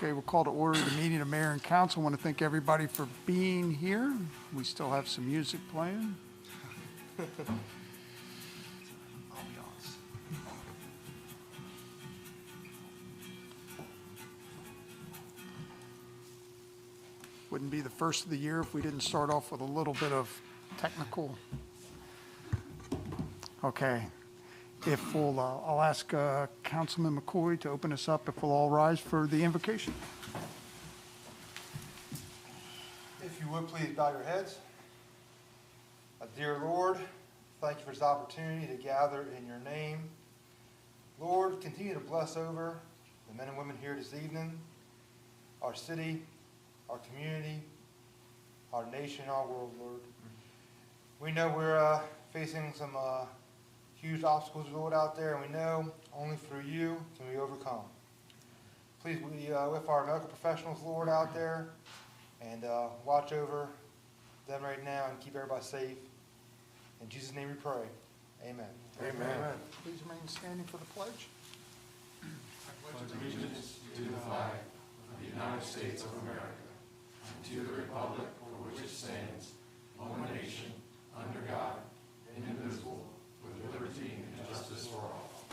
Okay, we'll call to order the meeting of mayor and council. I want to thank everybody for being here. We still have some music playing. Wouldn't be the first of the year if we didn't start off with a little bit of technical. Okay. If we'll, I'll ask Councilman McCoy to open us up, if we'll all rise for the invocation. If you would, please bow your heads. Dear Lord, thank you for this opportunity to gather in your name. Lord, continue to bless over the men and women here this evening, our city, our community, our nation, our world, Lord. We know we're facing some huge obstacles, Lord, out there, and we know only through you can we overcome. Please be with our medical professionals, Lord, out there, and watch over them right now and keep everybody safe. In Jesus' name we pray. Amen. Amen. Amen. Please remain standing for the pledge. I pledge allegiance to the flag of the United States of America and to the republic for which it stands, one nation, under God, indivisible, with liberty and justice for all.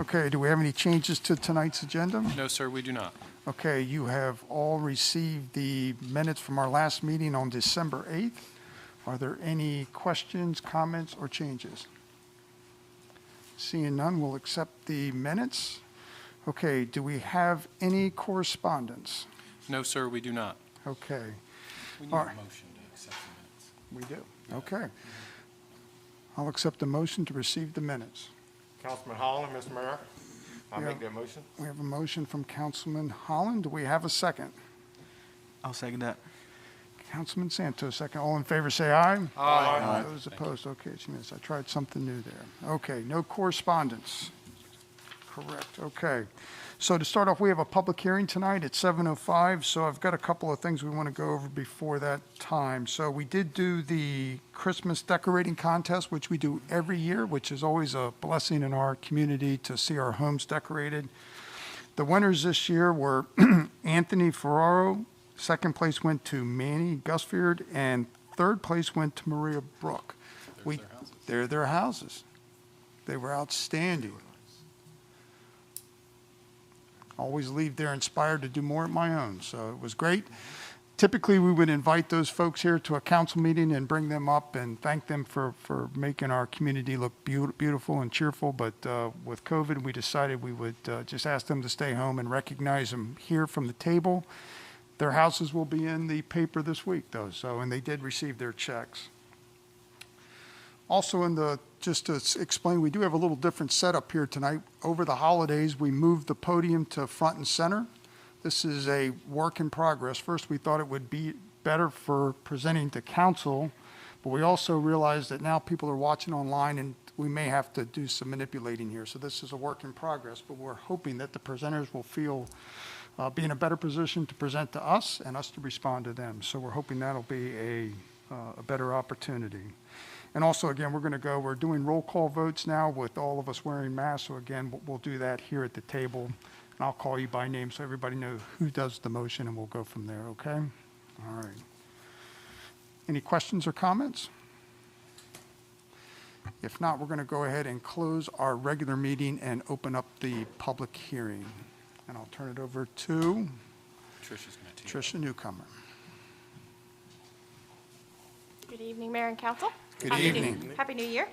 Okay, do we have any changes to tonight's agenda? No, sir, we do not. Okay, you have all received the minutes from our last meeting on December 8th. Are there any questions, comments, or changes? Seeing none, we'll accept the minutes. Okay, do we have any correspondence? No, sir, we do not. Okay, We need All a right. motion to accept the minutes. we do. Okay. I'll accept the motion to receive the minutes. Councilman Holland, Mr. Mayor, I'll Yeah. make that motion. We have a motion from Councilman Holland. Do we have a second? I'll second that. Councilman Santos, second. All in favor, say aye. Aye. Those opposed, okay, it's unanimous. I tried something new there. Okay, no correspondence. Correct, okay. So to start off, we have a public hearing tonight at 7:05, so I've got a couple of things we want to go over before that time. So we did do the Christmas decorating contest, which we do every year, which is always a blessing in our community to see our homes decorated. The winners this year were Anthony Ferraro. Second place went to Manny Gusfield, and third place went to Maria Brook. There's their houses. They're their houses. They were outstanding. Always leave there inspired to do more at my own, so it was great. Typically, we would invite those folks here to a council meeting and bring them up and thank them for making our community look beautiful and cheerful, but with COVID, we decided we would just ask them to stay home and recognize them here from the table. Their houses will be in the paper this week, though, so, and they did receive their checks. Also just to explain, we do have a little different setup here tonight. Over the holidays, we moved the podium to front and center. This is a work in progress. First, we thought it would be better for presenting to council, but we also realized that now people are watching online and we may have to do some manipulating here. So this is a work in progress, but we're hoping that the presenters will feel be in a better position to present to us and us to respond to them. So we're hoping that'll be a better opportunity. And also, again, we're doing roll call votes now with all of us wearing masks. So again, we'll do that here at the table. And I'll call you by name so everybody knows who does the motion, and we'll go from there, okay? All right. Any questions or comments? If not, we're going to go ahead and close our regular meeting and open up the public hearing. And I'll turn it over to Tricia's going to take Tricia Newcomer. Good evening, Mayor and Council. Good evening. Happy New Year.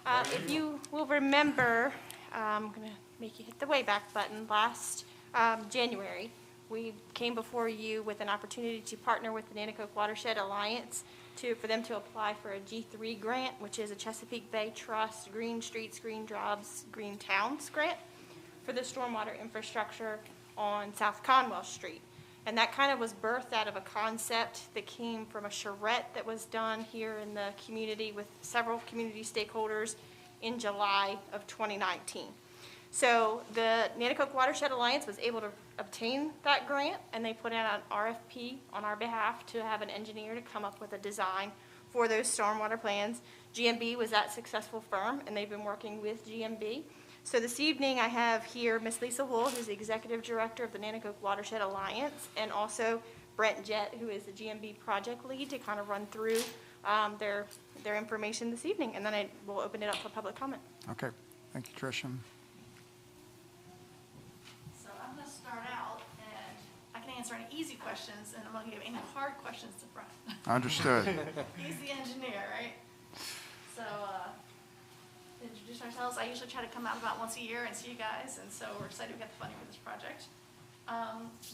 If you will remember, I'm going to make you hit the Wayback button. Last January, we came before you with an opportunity to partner with the Nanticoke Watershed Alliance for them to apply for a G3 grant, which is a Chesapeake Bay Trust Green Streets, Green Jobs, Green Towns grant for the stormwater infrastructure on South Conwell Street. And that kind of was birthed out of a concept that came from a charrette that was done here in the community with several community stakeholders in July of 2019. So the Nanticoke Watershed Alliance was able to obtain that grant, and they put out an RFP on our behalf to have an engineer to come up with a design for those stormwater plans GMB was that successful firm, and they've been working with GMB. So this evening, I have here Ms. Lisa Wool, who's the Executive Director of the Nanticoke Watershed Alliance, and also Brent Jett, who is the GMB Project Lead, to kind of run through their information this evening, and then I will open it up for public comment. Okay, thank you, Tricia. So I'm going to start out, and I can answer any easy questions, and I'm going to give any hard questions to Brent. Understood. He's the engineer, right? So, to introduce ourselves, I usually try to come out about once a year and see you guys, and so we're excited we got the funding for this project.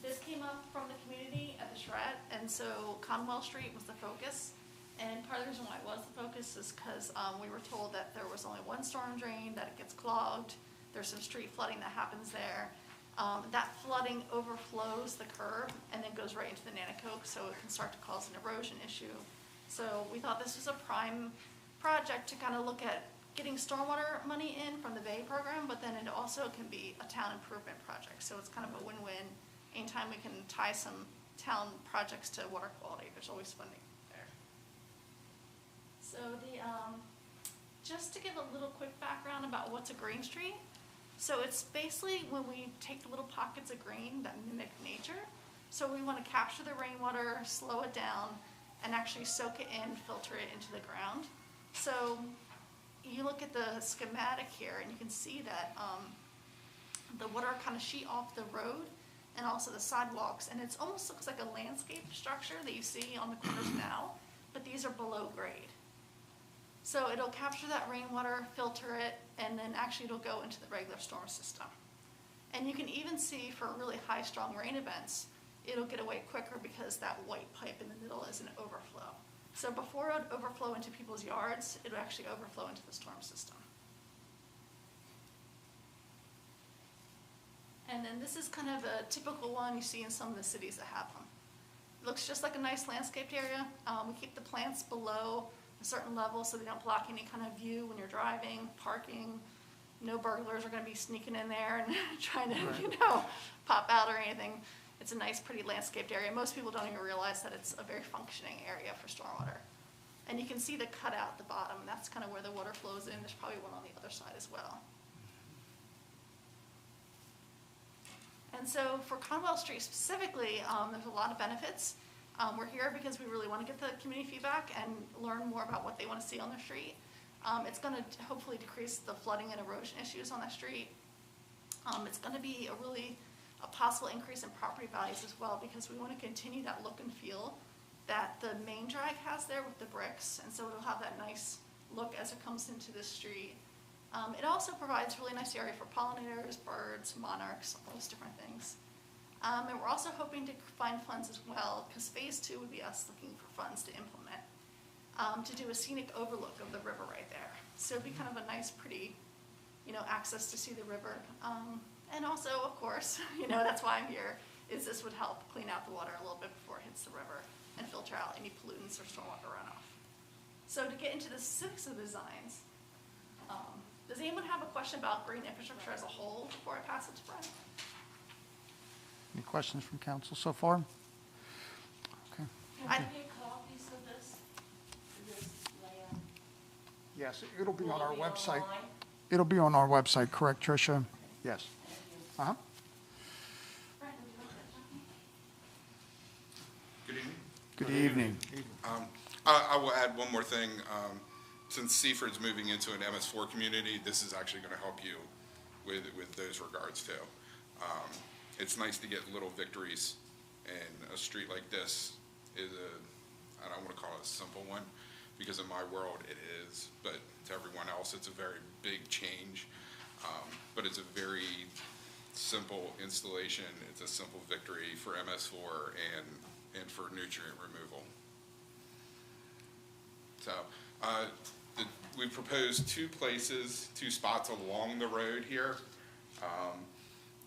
This came up from the community at the Shred, and so Conwell Street was the focus. And part of the reason why it was the focus is because we were told that there was only one storm drain, that it gets clogged. There's some street flooding that happens there. That flooding overflows the curb and then goes right into the Nanticoke, so it can start to cause an erosion issue. So we thought this was a prime project to kind of look at getting stormwater money in from the Bay program, but then it also can be a town improvement project. So it's kind of a win-win. Anytime we can tie some town projects to water quality, there's always funding there. So just to give a little quick background about what's a green street. So it's basically when we take the little pockets of green that mimic nature. So we want to capture the rainwater, slow it down, and actually soak it in, filter it into the ground. So you look at the schematic here, and you can see that the water kind of sheet off the road and also the sidewalks, and it almost looks like a landscape structure that you see on the corners now, but these are below grade. So it'll capture that rainwater, filter it, and then actually it'll go into the regular storm system. And you can even see for really high strong rain events, it'll get away quicker because that white pipe in the middle is an overflow. So before it would overflow into people's yards, it would actually overflow into the storm system. And then this is kind of a typical one you see in some of the cities that have them. It looks just like a nice landscaped area. We keep the plants below a certain level so they don't block any kind of view when you're driving, parking. No burglars are going to be sneaking in there and trying to, pop out or anything. It's a nice, pretty landscaped area. Most people don't even realize that it's a very functioning area for stormwater. And you can see the cutout at the bottom. That's kind of where the water flows in. There's probably one on the other side as well. And so for Conwell Street specifically, there's a lot of benefits. We're here because we really want to get the community feedback and learn more about what they want to see on their street. It's going to hopefully decrease the flooding and erosion issues on that street. It's going to be a possible increase in property values as well, because we want to continue that look and feel that the main drag has there with the bricks, and so it'll have that nice look as it comes into the street. It also provides a really nice area for pollinators, birds, monarchs, all those different things. And we're also hoping to find funds as well, because phase 2 would be us looking for funds to implement, to do a scenic overlook of the river right there. So it'd be kind of a nice, pretty, access to see the river. And also, of course, that's why I'm here, is this would help clean out the water a little bit before it hits the river and filter out any pollutants or stormwater runoff. So to get into the specifics of the designs, does anyone have a question about green infrastructure as a whole before I pass it to Brent? Any questions from council so far? Okay. I- copies of this layout? Yes, it'll be on our Will it be website. online? It'll be on our website, correct, Tricia? Yes. Uh-huh. Brent, would you like to- Good evening. Good evening. I will add one more thing. Since Seaford's moving into an MS4 community, this is actually going to help you with those regards too. It's nice to get little victories, and a street like this is I don't want to call it a simple one, because in my world it is, but to everyone else it's a very big change. But it's a very simple installation. It's a simple victory for MS4 and for nutrient removal. So we proposed two spots along the road here.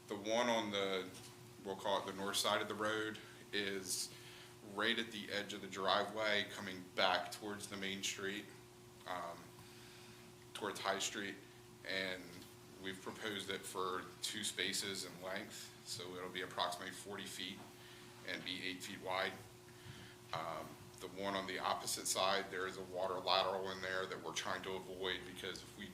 The one on we'll call it the north side of the road, is right at the edge of the driveway coming back towards the main street, towards High Street. And we've proposed it for 2 spaces in length, so it'll be approximately 40 feet and be 8 feet wide. The one on the opposite side, there is a water lateral in there that we're trying to avoid, because if we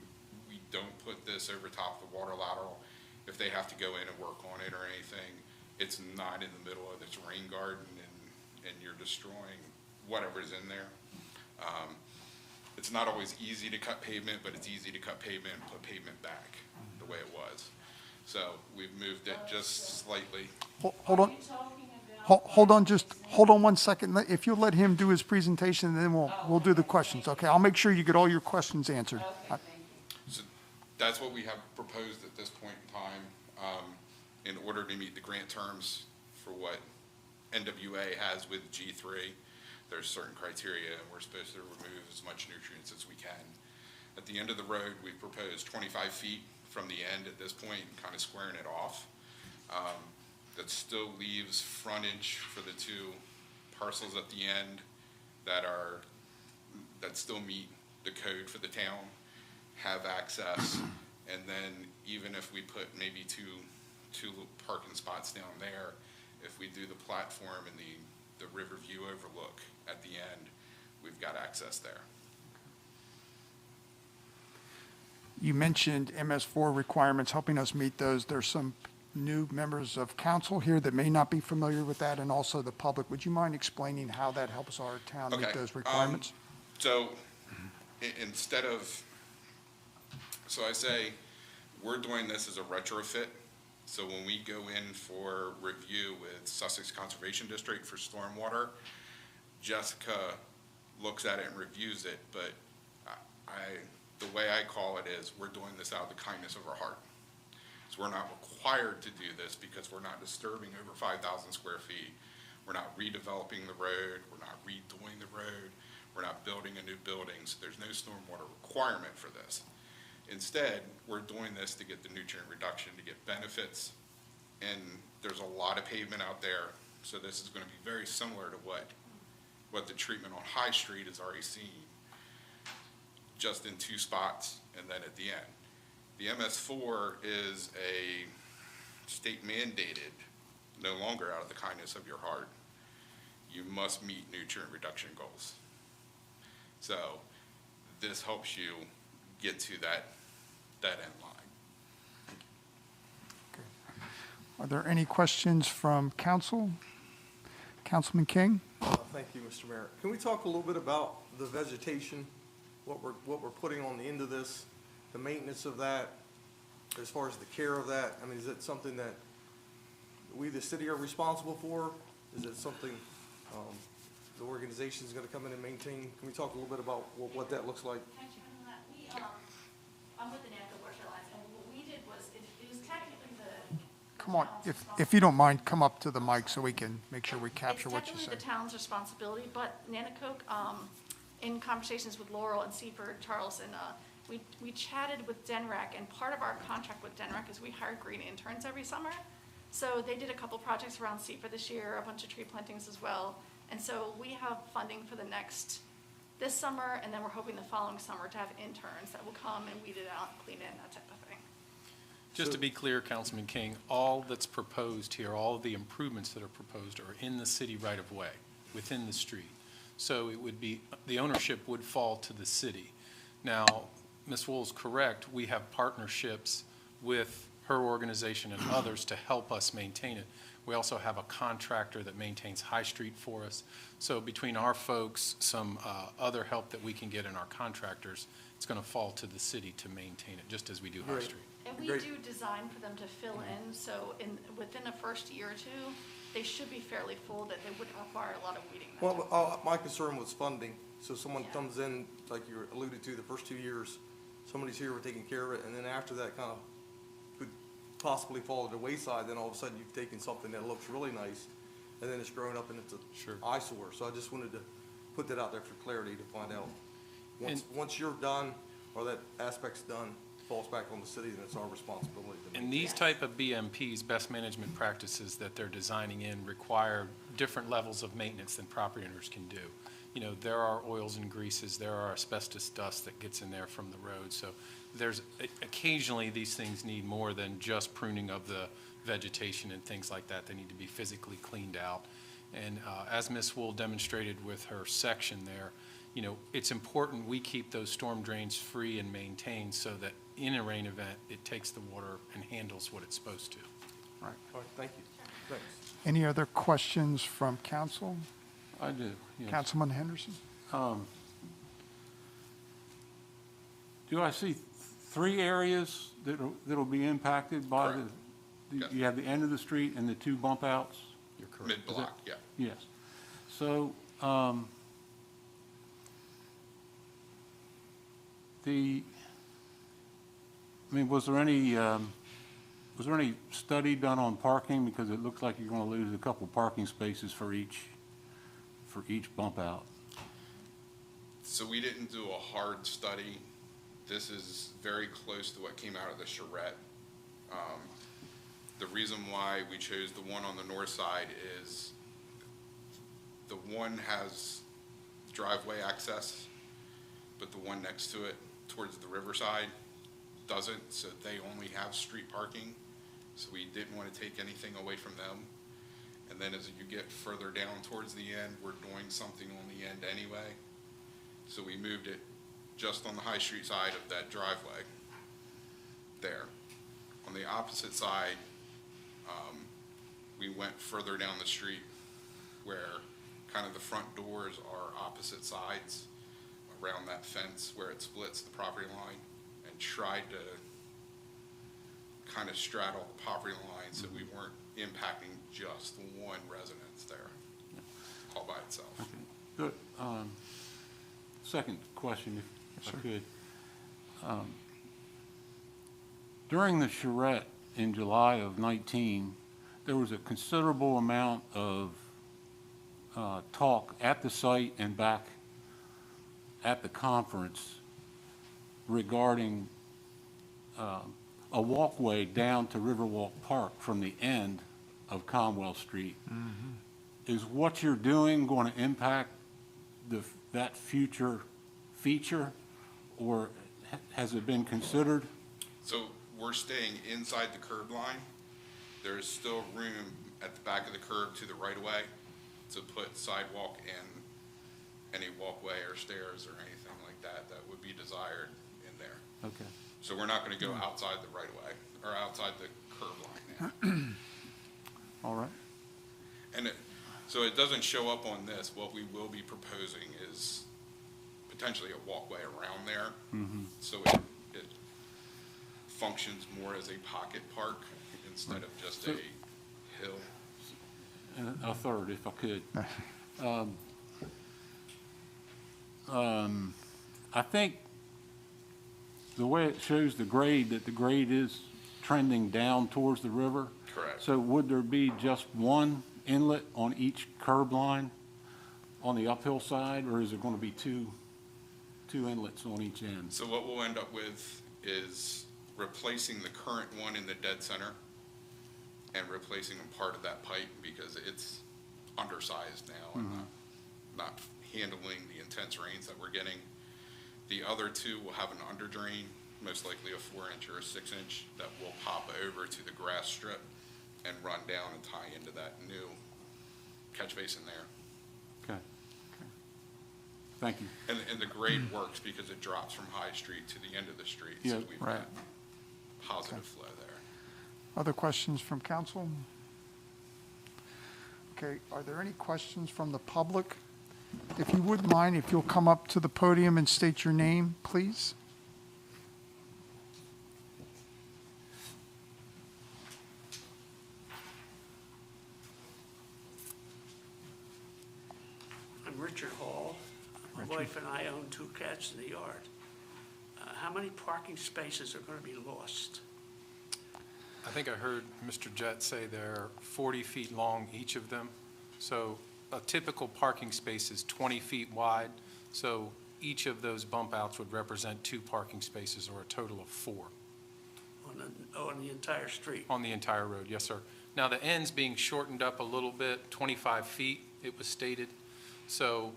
don't put this over top of the water lateral, if they have to go in and work on it or anything, it's not in the middle of this rain garden, and you're destroying whatever's in there. It's not always easy to cut pavement, but it's easy to cut pavement and put pavement back the way it was. So we've moved it just slightly. Hold on. Are you talking about? Hold on 1 second. If you'll let him do his presentation, then we'll do the questions, okay? I'll make sure you get all your questions answered. Okay, thank you. So that's what we have proposed at this point in time, in order to meet the grant terms for what NWA has with G3. There's certain criteria, and we're supposed to remove as much nutrients as we can. At the end of the road, we've proposed 25 feet from the end at this point, and kind of squaring it off. That still leaves frontage for the two parcels at the end that still meet the code for the town, have access, and then even if we put maybe two parking spots down there, if we do the platform and the river view overlook at the end, we've got access there. You mentioned MS4 requirements, helping us meet those. There's some new members of council here that may not be familiar with that, and also the public. Would you mind explaining how that helps our town meet Okay, those requirements? So instead of, so I say, we're doing this as a retrofit. So when we go in for review with Sussex Conservation District for stormwater, Jessica looks at it and reviews it, but the way I call it is, we're doing this out of the kindness of our heart. So we're not required to do this because we're not disturbing over 5,000 square feet. We're not redeveloping the road. We're not redoing the road. We're not building a new building. So there's no stormwater requirement for this. Instead, we're doing this to get the nutrient reduction, to get benefits. And there's a lot of pavement out there. So this is going to be very similar to what the treatment on High Street has already seen, just in two spots and then at the end. The MS4 is a state mandated, no longer out of the kindness of your heart. You must meet nutrient reduction goals. So this helps you get to that end line. Okay. Are there any questions from council? Councilman King? Thank you, Mr. Mayor. Can we talk a little bit about the vegetation, what we're putting on the end of this, the maintenance of that, as far as the care of that? I mean, is it something that we, the city, are responsible for? Is it something the organization is going to come in and maintain? Can we talk a little bit about what that looks like? Can I chime in on that? I'm with the NACO Watershed Alliance, and what we did was, it was technically the. Come on, town's if you don't mind, come up to the mic so we can make sure we capture what you It's say. technically the town's responsibility, but Nanticoke, in conversations with Laurel and Seaford, Charles, and we chatted with DENREC, and part of our contract with DENREC is we hire green interns every summer. So they did a couple projects around Seaford this year, a bunch of tree plantings as well. And so we have funding for this summer, and then we're hoping the following summer to have interns that will come and weed it out, clean it, and that type of thing. Just to be clear, Councilman King, all that's proposed here, all of the improvements that are proposed are in the city right-of-way, within the street. So it would be, the ownership would fall to the city. Now, Ms. Wool's correct, we have partnerships with her organization and others to help us maintain it. We also have a contractor that maintains High Street for us. So between our folks, some other help that we can get in our contractors, it's going to fall to the city to maintain it, just as we do High Great. Street. And we Great. do design for them to fill in, so within the first year or two, they should be fairly full, that they wouldn't require a lot of weeding. that type of Well, my concern was funding. So someone Yeah. comes in, like you alluded to, the first 2 years, somebody's here, we're taking care of it, and then after that kind of could possibly fall to the wayside, then all of a sudden you've taken something that looks really nice, and then it's grown up and it's Sure. an eyesore. So I just wanted to put that out there for clarity to find out. And- Once you're done, or that aspect's done, falls back on the city, then it's our responsibility to And maintain. these type of BMPs, best management practices that they're designing in, require different levels of maintenance than property owners can do. You know, there are oils and greases, there are asbestos dust that gets in there from the road. So there's, occasionally these things need more than just pruning of the vegetation and things like that. They need to be physically cleaned out. And as Ms. Wool demonstrated with her section there, you know, it's important we keep those storm drains free and maintained so that in a rain event, it takes the water and handles what it's supposed to. All right, thank you. Thanks. Any other questions from council? I do, yes. Councilman Henderson? Do I see three areas that'll be impacted by Correct. Yes. you have the end of the street and the two bump outs? You're correct. Mid-block, yeah. Yes. So, was there any study done on parking? Because it looks like you're going to lose a couple parking spaces for each bump out. So we didn't do a hard study. This is very close to what came out of the charrette. The reason why we chose the one on the north side is the one has driveway access, but the one next to it towards the riverside doesn't, so they only have street parking. So we didn't want to take anything away from them. And then as you get further down towards the end, we're doing something on the end anyway. So we moved it just on the High Street side of that driveway there. On the opposite side, we went further down the street where kind of the front doors are opposite sides around that fence where it splits the property line, and tried to kind of straddle the property line so we weren't impacting just one residence there all by itself. Okay, good. Second question, if I could. During the charrette in July of 19, there was a considerable amount of talk at the site and back at the conference regarding a walkway down to Riverwalk Park from the end of Commonwealth Street. Mm-hmm. Is what you're doing going to impact that future feature, or has it been considered? So we're staying inside the curb line. There is still room at the back of the curb to the right-of-way to put sidewalk and any walkway or stairs or anything like that that would be desired in there. Okay. So we're not going to go outside the right-of-way or outside the curb line now. All right. And so it doesn't show up on this. What we will be proposing is potentially a walkway around there. Mm-hmm. So it functions more as a pocket park instead of just a hill. And a third, if I could. I think the way it shows the grade, that the grade is trending down towards the river. Correct. So would there be just one inlet on each curb line on the uphill side, or is there going to be two inlets on each end? So what we'll end up with is replacing the current one in the dead center and replacing a part of that pipe because it's undersized now and not handling the intense rains that we're getting. The other two will have an under drain, most likely a 4-inch or a 6-inch, that will pop over to the grass strip and run down and tie into that new catch basin there. Okay. Thank you. And the grade works because it drops from High Street to the end of the street, so Yeah, we've right. got positive flow there. Other questions from council? Okay, are there any questions from the public? If you wouldn't mind, if you'll come up to the podium and state your name, please. I'm Richard Hall. My wife and I own 2 cats in the yard. How many parking spaces are going to be lost? I think I heard Mr. Jett say they're 40 feet long, each of them. So a typical parking space is 20 feet wide. So each of those bump outs would represent 2 parking spaces, or a total of 4 On the entire street? on the entire road. Yes, sir. Now, the end's being shortened up a little bit, 25 feet, it was stated. So,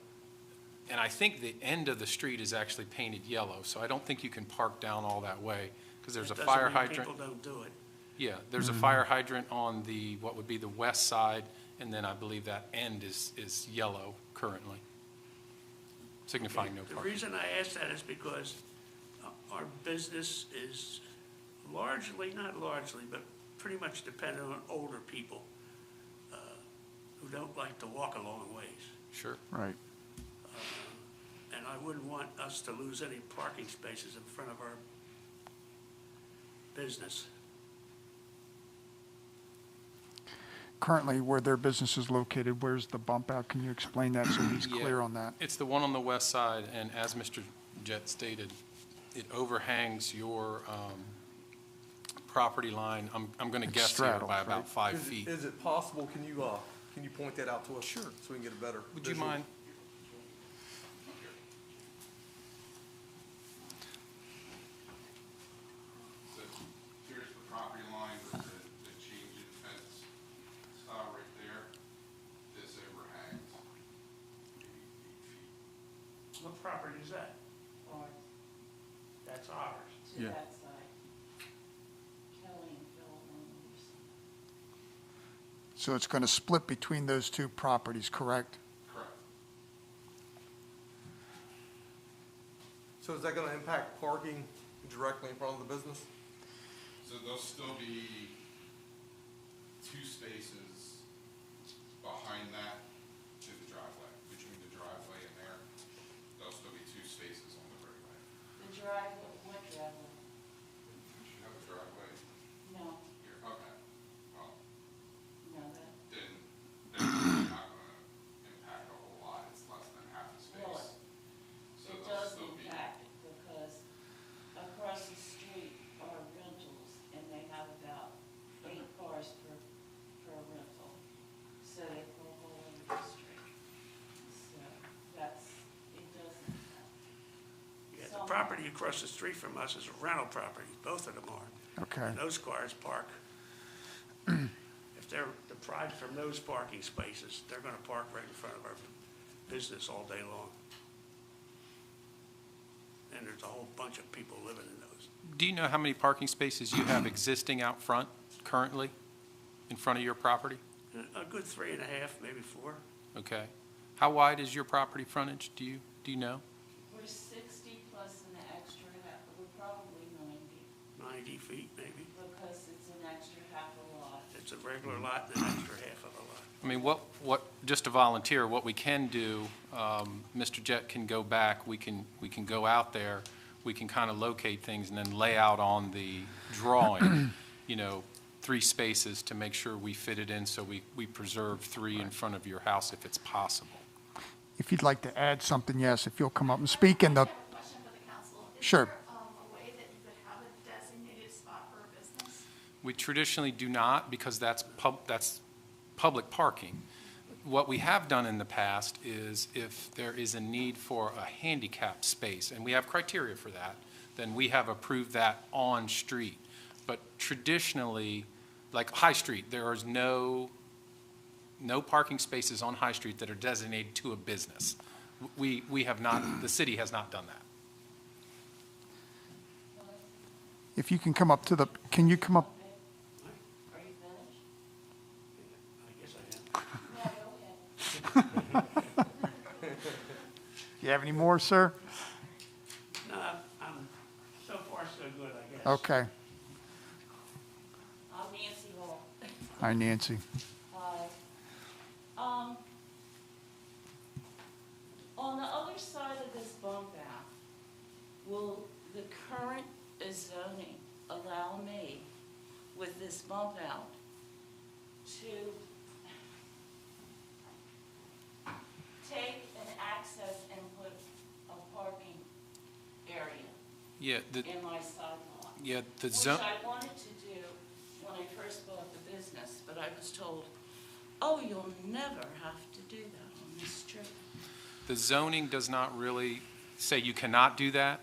and I think the end of the street is actually painted yellow, so I don't think you can park down all that way, because there's a fire hydrant. People don't do it. Yeah, there's a fire hydrant on the, what would be the west side, and then I believe that end is yellow currently, signifying no The parking. reason I ask that is because our business is largely, not largely, but pretty much dependent on older people who don't like to walk a long ways. Sure. Right. And I wouldn't want us to lose any parking spaces in front of our business. Currently, where their business is located, where's the bump out? Can you explain that so he's Yeah. clear on that? It's the one on the west side, and as Mr. Jett stated, it overhangs your property line. I'm going to It guess here straddles, by about right? 5 Is it- feet. Is it possible, can you point that out to us? Sure. So we can get a better Would you visual? mind? So here's the property line with the change in fence style right there. This overhangs maybe 8 feet. What property is that? That's ours. Yeah. that side. Councilinfo owners. So it's going to split between those two properties, correct? Correct. So is that gonna impact parking directly in front of the business? So there'll still be 2 spaces behind that to the driveway, between the driveway and there. There'll still be 2 spaces on the roadway. The driveway, what driveway? You have a driveway No, here, okay. Well, no, that, then it's not gonna impact a whole lot, it's less than half a well, space. So it there'll does still be, impact it because across the street are rentals and they have about 8 cars per rental. So they pull all over the street. So that's, it does impact. Yeah, the property across the street from us is a rental property, both of them are. Okay. And those cars park, if they're deprived from those parking spaces, they're gonna park right in front of our business all day long. And there's a whole bunch of people living in those. Do you know how many parking spaces you have existing out front currently in front of your property? A good 3.5, maybe 4. Okay. How wide is your property frontage? Do you know? We're 60 plus an extra half, we're probably 90 90 feet, maybe. because it's an extra half a lot. It's a regular lot and an extra half of a lot. I mean, just to volunteer, what we can do, Mr. Jett can go back, we can go out there, we can kind of locate things and then lay out on the drawing, 3 spaces to make sure we fit it in so we preserve 3 in front of your house if it's possible. If you'd like to add something, yes, if you'll come up and speak in the, I have a question for the council. Sure. Is there a way that you could have a designated spot for a business? We traditionally do not because that's public parking. What we have done in the past is if there is a need for a handicap space, and we have criteria for that, then we have approved that on street. But traditionally, like High Street, there is no parking spaces on High Street that are designated to a business. We have not, the city has not done that. if you can come up to the, can you come up? Are you finished? I guess I am. No, go ahead. Do you have any more, sir? No, I'm, so far so good, I guess. Okay. I'm Nancy Hall. Hi, Nancy. Hi. On the other side of this bump out, will the current zoning allow me with this bump out to take and access and put a parking area Yeah, in my side lot? the Which zone. I wanted to do when I first bought the business, but I was told, oh, you'll never have to do that on this strip. The zoning does not really say you cannot do that.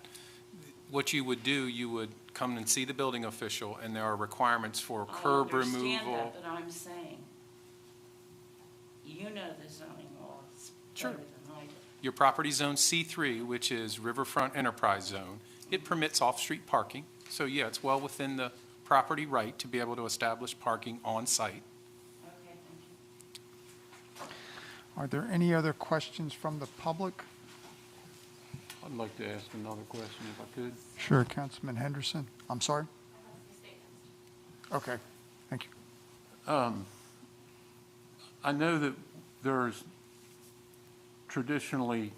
What you would do, you would come and see the building official, and there are requirements for curb I understand removal. that, but I'm saying, you know the zoning laws Sure. better than I do. Your property zone C3, which is Riverfront Enterprise Zone, it permits off-street parking. So yeah, it's well within the property right to be able to establish parking on site. Okay, thank you. Are there any other questions from the public? I'd like to ask another question if I could. Sure, Councilman Henderson. I'm sorry? Okay, thank you. I know that there's traditionally,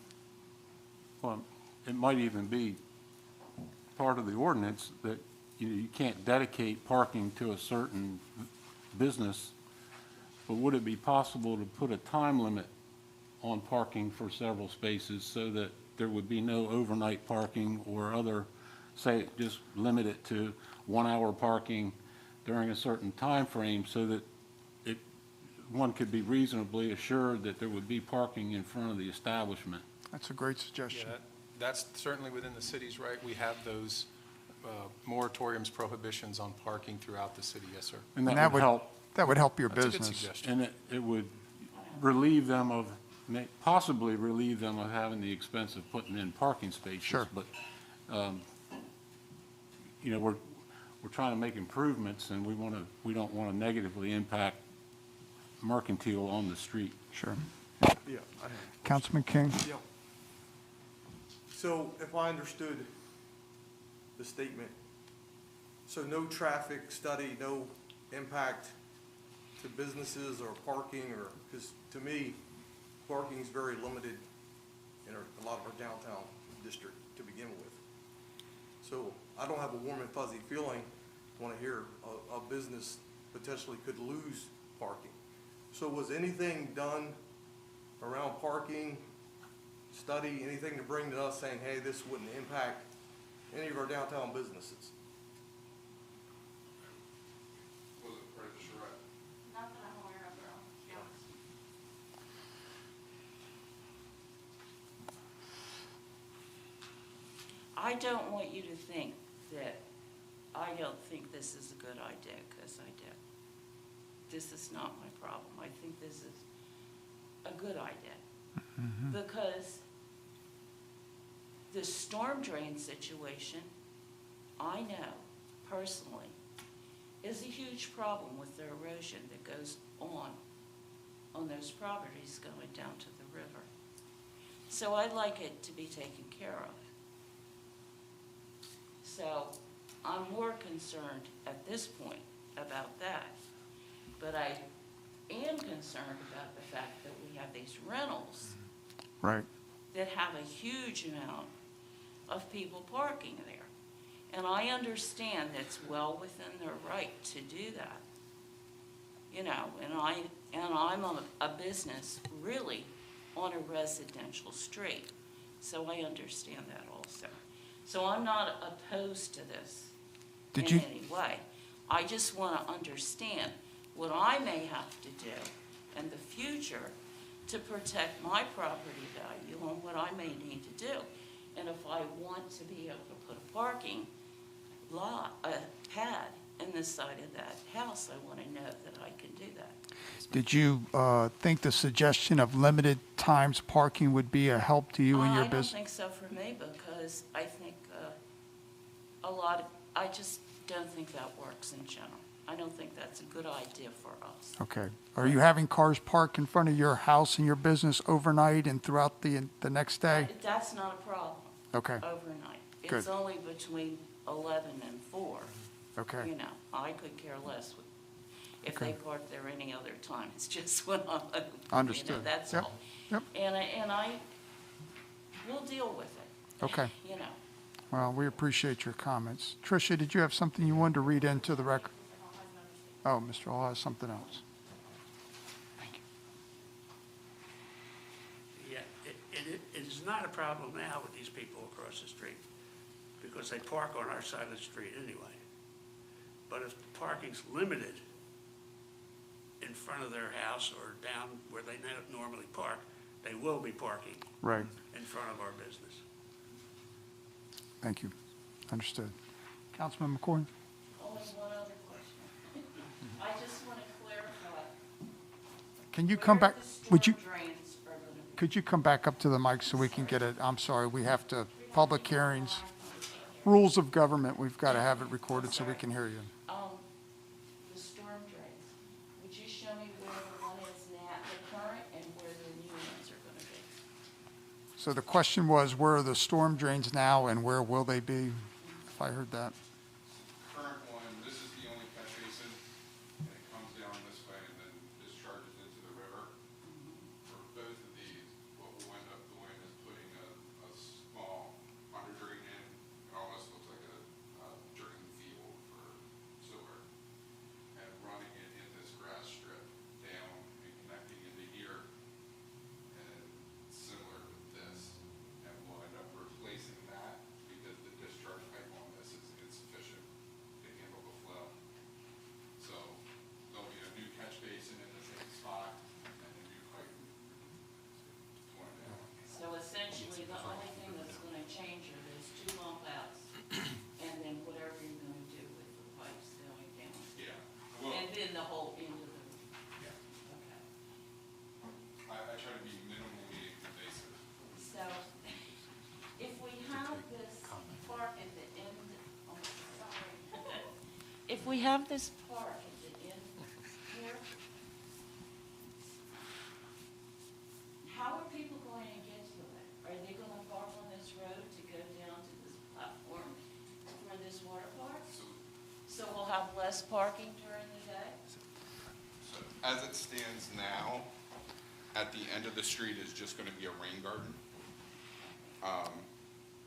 well, it might even be part of the ordinance that you can't dedicate parking to a certain business, but would it be possible to put a time limit on parking for several spaces so that there would be no overnight parking or other, say, just limit it to 1 hour parking during a certain time frame so that one could be reasonably assured that there would be parking in front of the establishment? That's a great suggestion. Yeah, that's certainly within the city's right. We have those moratoriums, prohibitions on parking throughout the city, yes, sir. And that would help. That would help your That's a good business. suggestion. And it would relieve them of, possibly relieve them of having the expense of putting in parking spaces. Sure. But, we're trying to make improvements, and we don't want to negatively impact mercantile on the street. Sure. Yeah, I have. Councilman King? Yeah. So if I understood the statement, so no traffic study, no impact to businesses or parking, or, because to me, parking is very limited in a lot of our downtown district to begin with. So I don't have a warm and fuzzy feeling when I hear a business potentially could lose parking. So was anything done around parking, study, anything to bring to us saying, hey, this wouldn't impact any of our downtown businesses? Was it part of the charrette? Not that I'm aware of, Earl, to be honest. I don't want you to think that I don't think this is a good idea, because I do. This is not my problem. I think this is a good idea. Because the storm drain situation, I know personally, is a huge problem with the erosion that goes on those properties going down to the river. So I'd like it to be taken care of. So I'm more concerned at this point about that. But I am concerned about the fact that we have these rentals Right. that have a huge amount of people parking there. And I understand it's well within their right to do that. You know, and I'm a business really on a residential street. So I understand that also. So I'm not opposed to this in any way. I just want to understand what I may have to do in the future to protect my property value and what I may need to do. And if I want to be able to put a parking lot, a pad in the side of that house, I want to know that I can do that. Did you think the suggestion of limited times parking would be a help to you and your I don't business? think so for me, because I think I just don't think that works in general. I don't think that's a good idea for us. Okay. Are you having cars parked in front of your house and your business overnight and throughout the next day? That's not a problem. Okay. Overnight. Good. It's only between 11 and 4. Okay. You know, I could care less if Okay. they park there any other time. It's just when I'm open. Understood. You know, that's Yep. all. Yep. And I will deal with it. Okay. You know. Well, we appreciate your comments. Tricia, did you have something you wanted to read into the record? Oh, Mr. Hall has something else. Thank you. Yeah, it is not a problem now with these people across the street, because they park on our side of the street anyway. But if parking's limited in front of their house or down where they normally park, they will be parking Right. in front of our business. Thank you. Understood. Councilman McCoy? Only one other question. I just want to clarify. Can you come back, would you, Where the storm drains are going to be. could you come back up to the mic so we can get it? I'm sorry, we have to, public hearings, rules of government, we've got to have it recorded so we can hear you. The storm drains, would you show me where the one is now, the current, and where the new So the question was, where are the storm drains now and where will they be? If I heard that. Current one, this is the only catch basin, and it comes down this way and then discharges into the river. For both of these, what we'll end up doing is putting a small under drain in. It almost looks like a drain field for sewer, and running it in this grass strip down and connecting into here. And similar with this, and we'll end up replacing that because the discharge pipe on this is insufficient to handle the flow. So there'll be a new catch basin in the same spot and a new pipe going down. So essentially, the only thing that's gonna change are those two bump outs, and then whatever you're gonna do with the pipes going down. Yeah. Well, And then the whole end of the, yeah. okay. I try to be minimally invasive. So, if we have this park at the end, oh, sorry. If we have this park at the end here, how are people going to get to it? Are they gonna park on this road to go down to this platform for this water park? So we'll have less parking during the day? So as it stands now, at the end of the street is just gonna be a rain garden.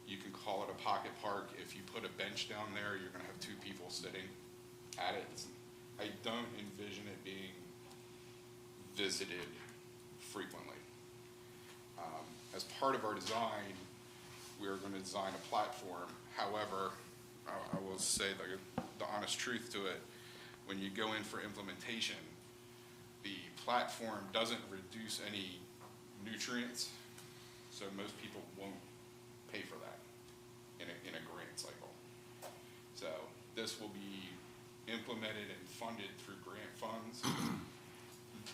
You can call it a pocket park. If you put a bench down there, you're gonna have two people sitting at it. I don't envision it being visited frequently. As part of our design, we're gonna design a platform. However, I will say the honest truth to it, when you go in for implementation, the platform doesn't reduce any nutrients, so most people won't pay for that in a grant cycle. So this will be implemented and funded through grant funds.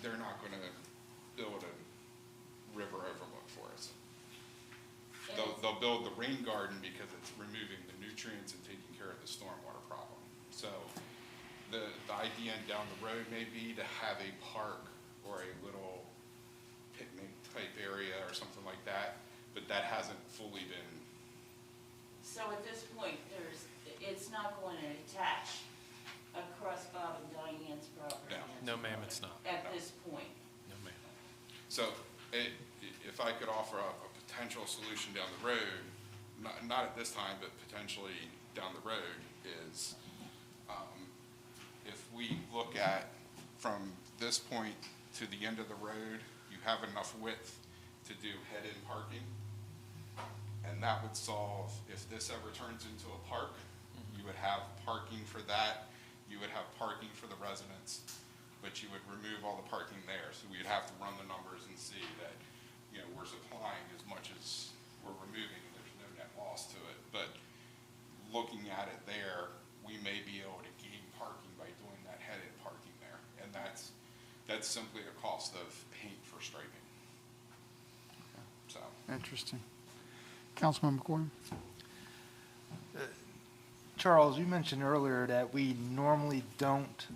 They're not gonna build a river overlook for us. They'll build the rain garden because it's removing the nutrients and taking care of the stormwater problem. So the idea down the road may be to have a park or a little picnic type area or something like that, but that hasn't fully been. So at this point, it's not going to attach across Bob and Diane's property? No, ma'am, it's not. At this point? No, ma'am. So if I could offer a potential solution down the road, not at this time, but potentially down the road, is if we look at from this point to the end of the road, you have enough width to do head-in parking. And that would solve, if this ever turns into a park, you would have parking for that, you would have parking for the residents, but you would remove all the parking there. So we'd have to run the numbers and see that, you know, we're supplying as much as we're removing, and there's no net loss to it. But looking at it there, we may be able to gain parking by doing that head-in parking there. And that's simply a cost of paint for striping. So. Interesting. Councilman McCoy? Charles, you mentioned earlier that we normally don't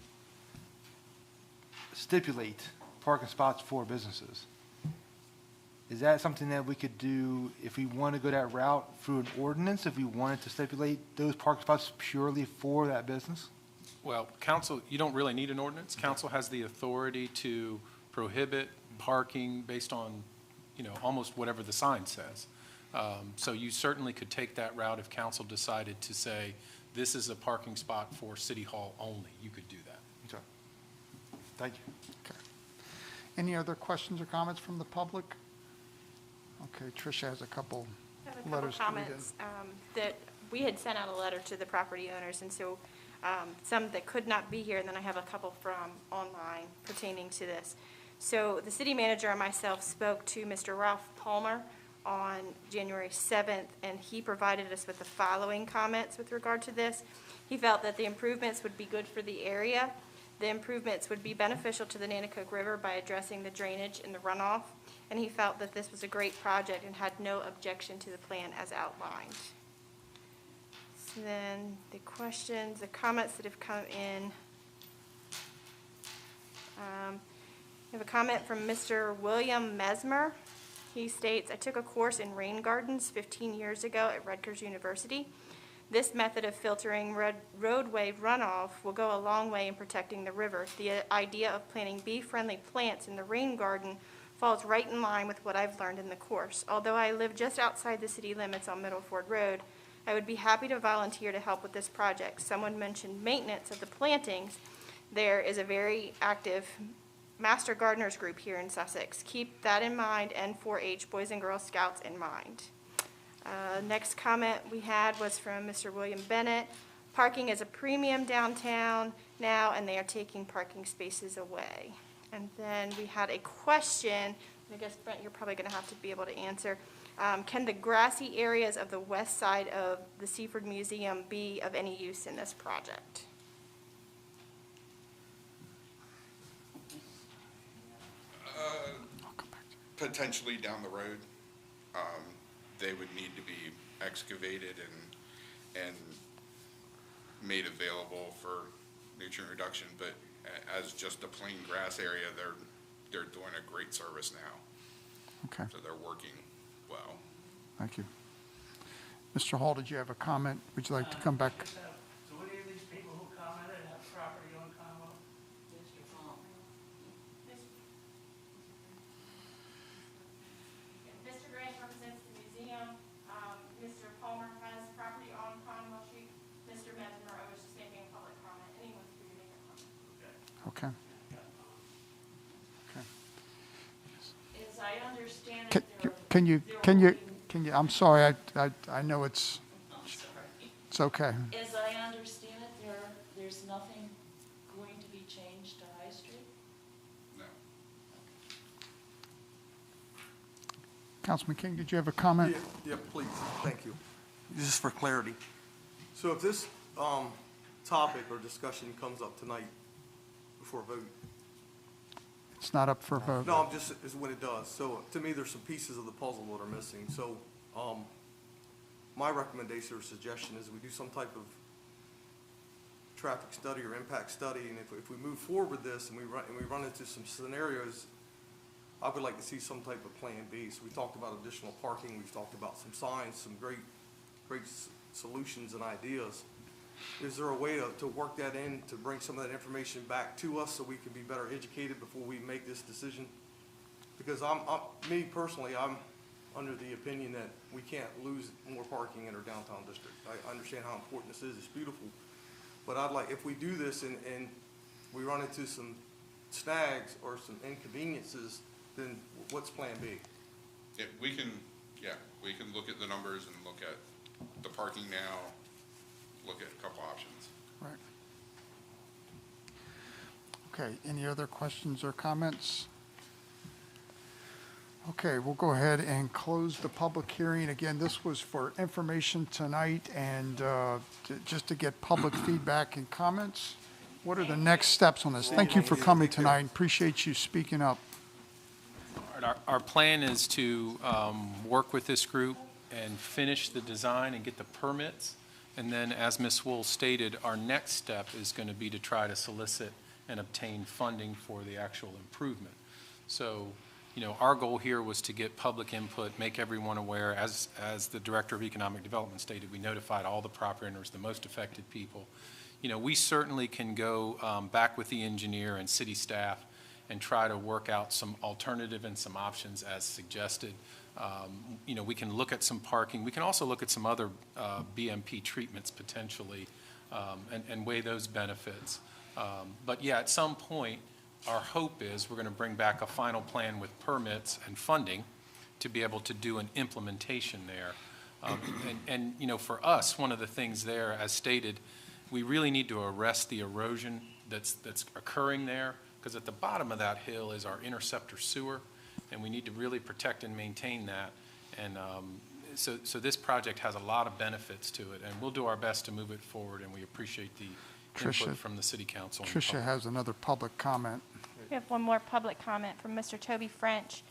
stipulate parking spots for businesses. Is that something that we could do if we want to go that route through an ordinance, if we wanted to stipulate those parking spots purely for that business? Well, council, you don't really need an ordinance. Council has the authority to prohibit parking based on, you know, almost whatever the sign says. So you certainly could take that route if council decided to say, this is a parking spot for City Hall only. You could do that. Okay. Thank you. Okay. Any other questions or comments from the public? Okay, Tricia has a couple I have a couple letters to read in. comments that we had sent out a letter to the property owners, and so some that could not be here, and then I have a couple from online pertaining to this. So the city manager and myself spoke to Mr. Ralph Palmer on January 7th, and he provided us with the following comments with regard to this. He felt that the improvements would be good for the area. The improvements would be beneficial to the Nanticoke River by addressing the drainage and the runoff, and he felt that this was a great project and had no objection to the plan as outlined. So then the questions, the comments that have come in. We have a comment from Mr. William Mesmer. He states, "I took a course in rain gardens 15 years ago at Rutgers University. This method of filtering roadway runoff will go a long way in protecting the river. The idea of planting bee-friendly plants in the rain garden falls right in line with what I've learned in the course. Although I live just outside the city limits on Middleford Road, I would be happy to volunteer to help with this project." Someone mentioned maintenance of the plantings. There is a very active Master Gardeners group here in Sussex. Keep that in mind, and 4-H Boys and Girl Scouts in mind. Next comment we had was from Mr. William Bennett. "Parking is a premium downtown now, and they are taking parking spaces away." And then we had a question, I guess, Brent, you're probably going to have to be able to answer. Can the grassy areas of the west side of the Seaford Museum be of any use in this project? Potentially down the road, they would need to be excavated and made available for nutrient reduction, but as just a plain grass area, they're doing a great service now. Okay, So they're working well. thank you. Mr. Hall, did you have a comment? Would you like to come back? So any of these people who commented have property on Conwell? Mr. Palmer. Mr. Grant represents the museum. Mr. Palmer has property on Conwell Street. Mr. Mesmer, I was just making a public comment. Anyone's free to make a comment. Okay. Okay. As I understand Can- it, they're. Can you, they're can you, working- can you, I'm sorry, I know it's I'm sorry. okay. As I understand it, there's nothing going to be changed to High Street? No. Councilman King, did you have a comment? Yeah, please, thank you. Just for clarity. So if this topic or discussion comes up tonight before vote, It's not up for a vote. no, I'm just, is when it does. So to me, there's some pieces of the puzzle that are missing. So my recommendation or suggestion is we do some type of traffic study or impact study, and if we move forward with this and we run into some scenarios, I would like to see some type of plan B. So we talked about additional parking, we've talked about some signs, some great solutions and ideas. Is there a way to work that in, to bring some of that information back to us so we can be better educated before we make this decision? Because me personally, I'm under the opinion that we can't lose more parking in our downtown district. I understand how important this is, it's beautiful. But I'd like, if we do this and we run into some snags or some inconveniences, then what's plan B? Yeah, we can look at the numbers and look at the parking now, look at a couple options. Right. Okay, any other questions or comments? Okay, we'll go ahead and close the public hearing. Again, this was for information tonight and just to get public feedback and comments. What are the next steps on this? Thank you for coming tonight. Appreciate you speaking up. Our plan is to work with this group and finish the design and get the permits. And then, as Ms. Wool stated, our next step is going to be to try to solicit and obtain funding for the actual improvement. So, you know, our goal here was to get public input, make everyone aware. As the Director of Economic Development stated, we notified all the property owners, the most affected people. You know, we certainly can go back with the engineer and city staff and try to work out some alternative and some options as suggested. You know, we can look at some parking. We can also look at some other BMP treatments potentially and weigh those benefits. But yeah, at some point, our hope is we're going to bring back a final plan with permits and funding to be able to do an implementation there. And you know, for us, one of the things there, as stated, we really need to arrest the erosion that's occurring there, because at the bottom of that hill is our interceptor sewer, and we need to really protect and maintain that. And so this project has a lot of benefits to it, and we'll do our best to move it forward, and we appreciate the input from the city council. and the Tricia public. has another public comment. We have one more public comment from Mr. Toby French.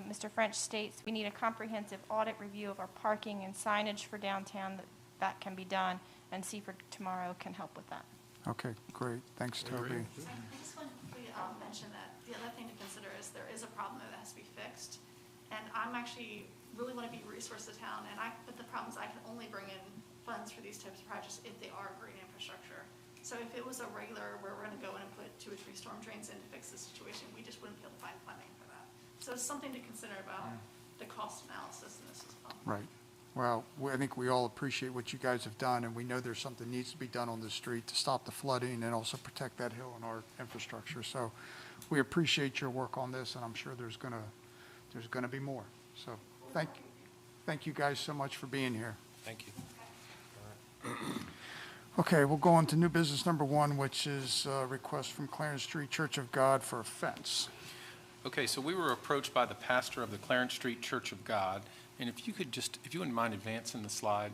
Mr. French states, "We need a comprehensive audit review of our parking and signage for downtown that can be done, and Seaford Tomorrow can help with that." Okay, great. Thanks, Toby. I just want to quickly mention that the other thing to consider is there is a problem that has to be fixed. And I'm actually really want to be a resource to town, but the problem is I can only bring in funds for these types of projects if they are great infrastructure. So if it was a regular where we're going to go in and put 2 or 3 storm drains in to fix the situation, we just wouldn't be able to find funding for that. So it's something to consider about the cost analysis in this as well. Right. Well, I think we all appreciate what you guys have done, and we know there's something needs to be done on the street to stop the flooding and also protect that hill and our infrastructure. So we appreciate your work on this, and I'm sure there's gonna be more. So thank you guys so much for being here. Thank you. Okay, we'll go on to new business number 1, which is a request from Clarence Street Church of God for a fence. Okay, so we were approached by the pastor of the Clarence Street Church of God, and if you wouldn't mind advancing the slide,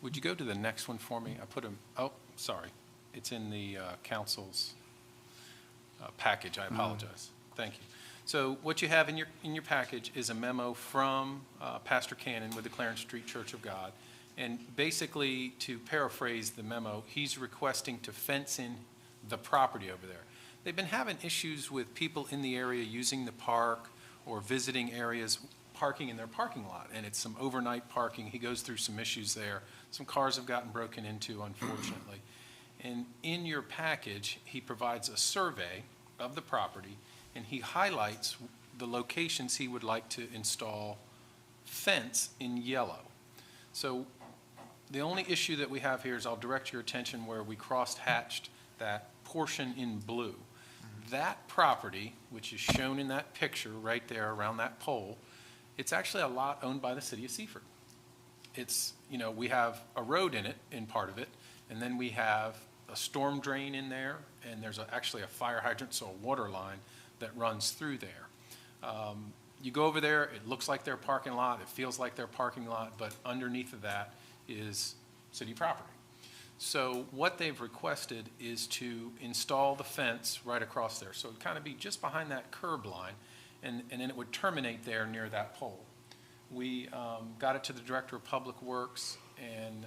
would you go to the next one for me? I put them, oh, sorry, it's in the council's package, I apologize. Thank you. So what you have in your package is a memo from Pastor Cannon with the Clarence Street Church of God, and basically, to paraphrase the memo, he's requesting to fence in the property over there. They've been having issues with people in the area using the park or visiting areas, parking in their parking lot, and it's some overnight parking. He goes through some issues there. Some cars have gotten broken into, unfortunately. And in your package, he provides a survey of the property, and he highlights the locations he would like to install fence in yellow. So the only issue that we have here is I'll direct your attention where we cross-hatched that portion in blue. That property, which is shown in that picture right there around that pole, it's actually a lot owned by the city of Seaford. It's, we have a road in it, in part of it, and then we have a storm drain in there, and there's actually a fire hydrant, so a water line that runs through there. You go over there, it looks like their parking lot, it feels like their parking lot, but underneath of that is city property. So what they've requested is to install the fence right across there. So it'd kind of be just behind that curb line, and then it would terminate there near that pole. We got it to the Director of Public Works and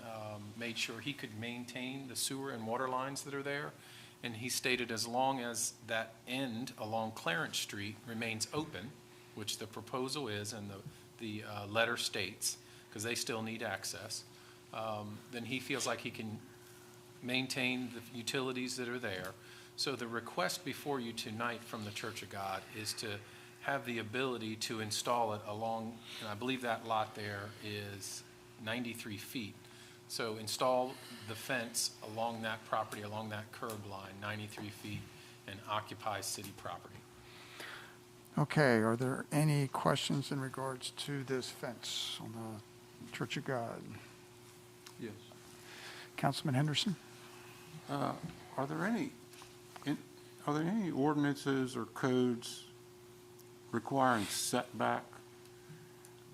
made sure he could maintain the sewer and water lines that are there. And he stated as long as that end along Clarence Street remains open, which the proposal is and the letter states, because they still need access, then he feels like he can maintain the utilities that are there. So the request before you tonight from the Church of God is to have the ability to install it along, and I believe that lot there is 93 feet. So install the fence along that property, along that curb line, 93 feet, and occupy city property. Okay, are there any questions in regards to this fence on the Church of God? Yes. Councilman Henderson? Are there any ordinances or codes requiring setback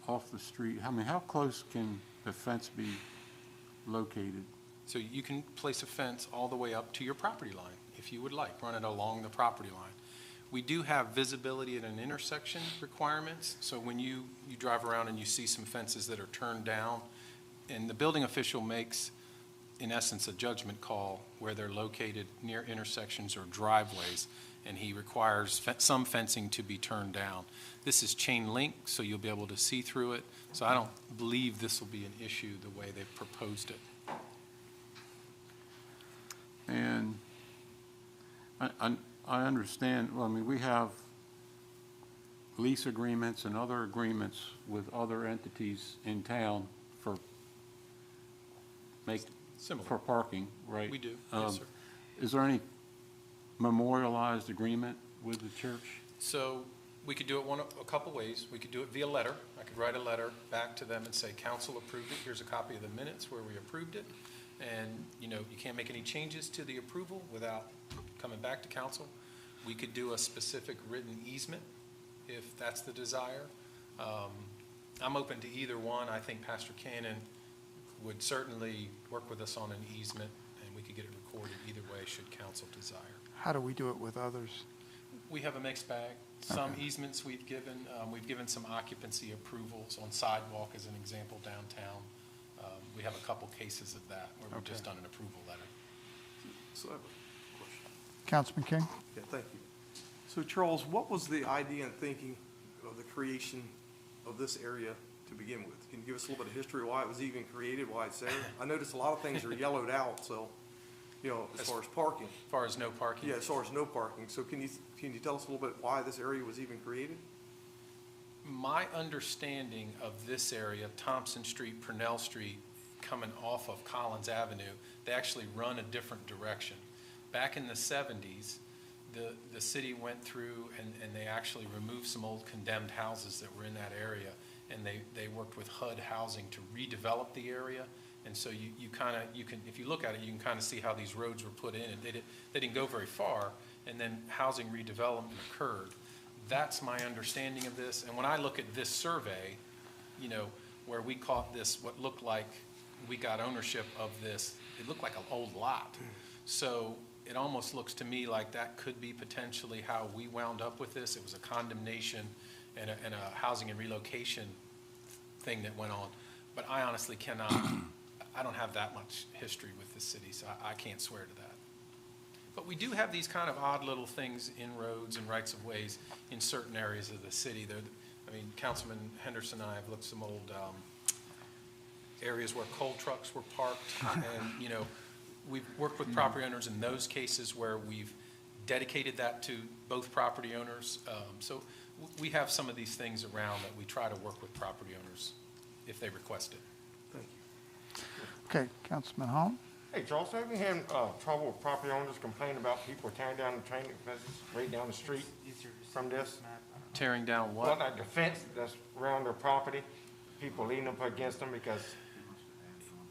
off the street? I mean, how close can the fence be located? So you can place a fence all the way up to your property line, if you would like, run it along the property line. We do have visibility at an intersection requirements, so when you drive around and you see some fences that are turned down, and the building official makes, in essence, a judgment call where they're located near intersections or driveways, and he requires some fencing to be turned down. This is chain link, so you'll be able to see through it, so I don't believe this will be an issue the way they've proposed it. And I understand, well, I mean, we have lease agreements and other agreements with other entities in town for parking, right? We do, yes, sir. Is there any memorialized agreement with the church? So we could do it a couple ways. We could do it via letter. I could write a letter back to them and say, council approved it. Here's a copy of the minutes where we approved it. And, you can't make any changes to the approval without coming back to council. We could do a specific written easement if that's the desire. I'm open to either one. I think Pastor Cannon would certainly work with us on an easement, and we could get it recorded either way should council desire. How do we do it with others? We have a mixed bag. Some easements we've given some occupancy approvals on sidewalk as an example downtown. We have a couple cases of that where we've just done an approval letter. So I have a question. Councilman King? Yeah, thank you. So Charles, what was the idea and thinking of the creation of this area to begin with? Can you give us a little bit of history, why it was even created, why it's there? I noticed a lot of things are yellowed out, so, you know, as far as parking. As far as no parking? Yeah, as far as no parking. So can you tell us a little bit why this area was even created? My understanding of this area, Thompson Street, Purnell Street, coming off of Collins Avenue, they actually run a different direction. Back in the 70s, the city went through and they actually removed some old condemned houses that were in that area, and they worked with HUD Housing to redevelop the area. And so you can, if you look at it, you can kind of see how these roads were put in, and they didn't go very far, and then housing redevelopment occurred. That's my understanding of this. And when I look at this survey, you know, where we caught this, what looked like we got ownership of this, it looked like an old lot. So it almost looks to me like that could be potentially how we wound up with this. It was a condemnation and a housing and relocation thing that went on. But I honestly cannot, I don't have that much history with the city, so I can't swear to that. But we do have these kind of odd little things in roads and rights of ways in certain areas of the city. I mean, Councilman Henderson and I have looked some old areas where coal trucks were parked, and, you know, we've worked with property owners in those cases where we've dedicated that to both property owners. So we have some of these things around that we try to work with property owners if they request it. Thank you. Okay, Councilman Hall? Hey, Charles, have you had trouble with property owners complaining about people tearing down the training fences right down the street from this? Tearing down Well, what? like the fence that's around their property, people leaning up against them because,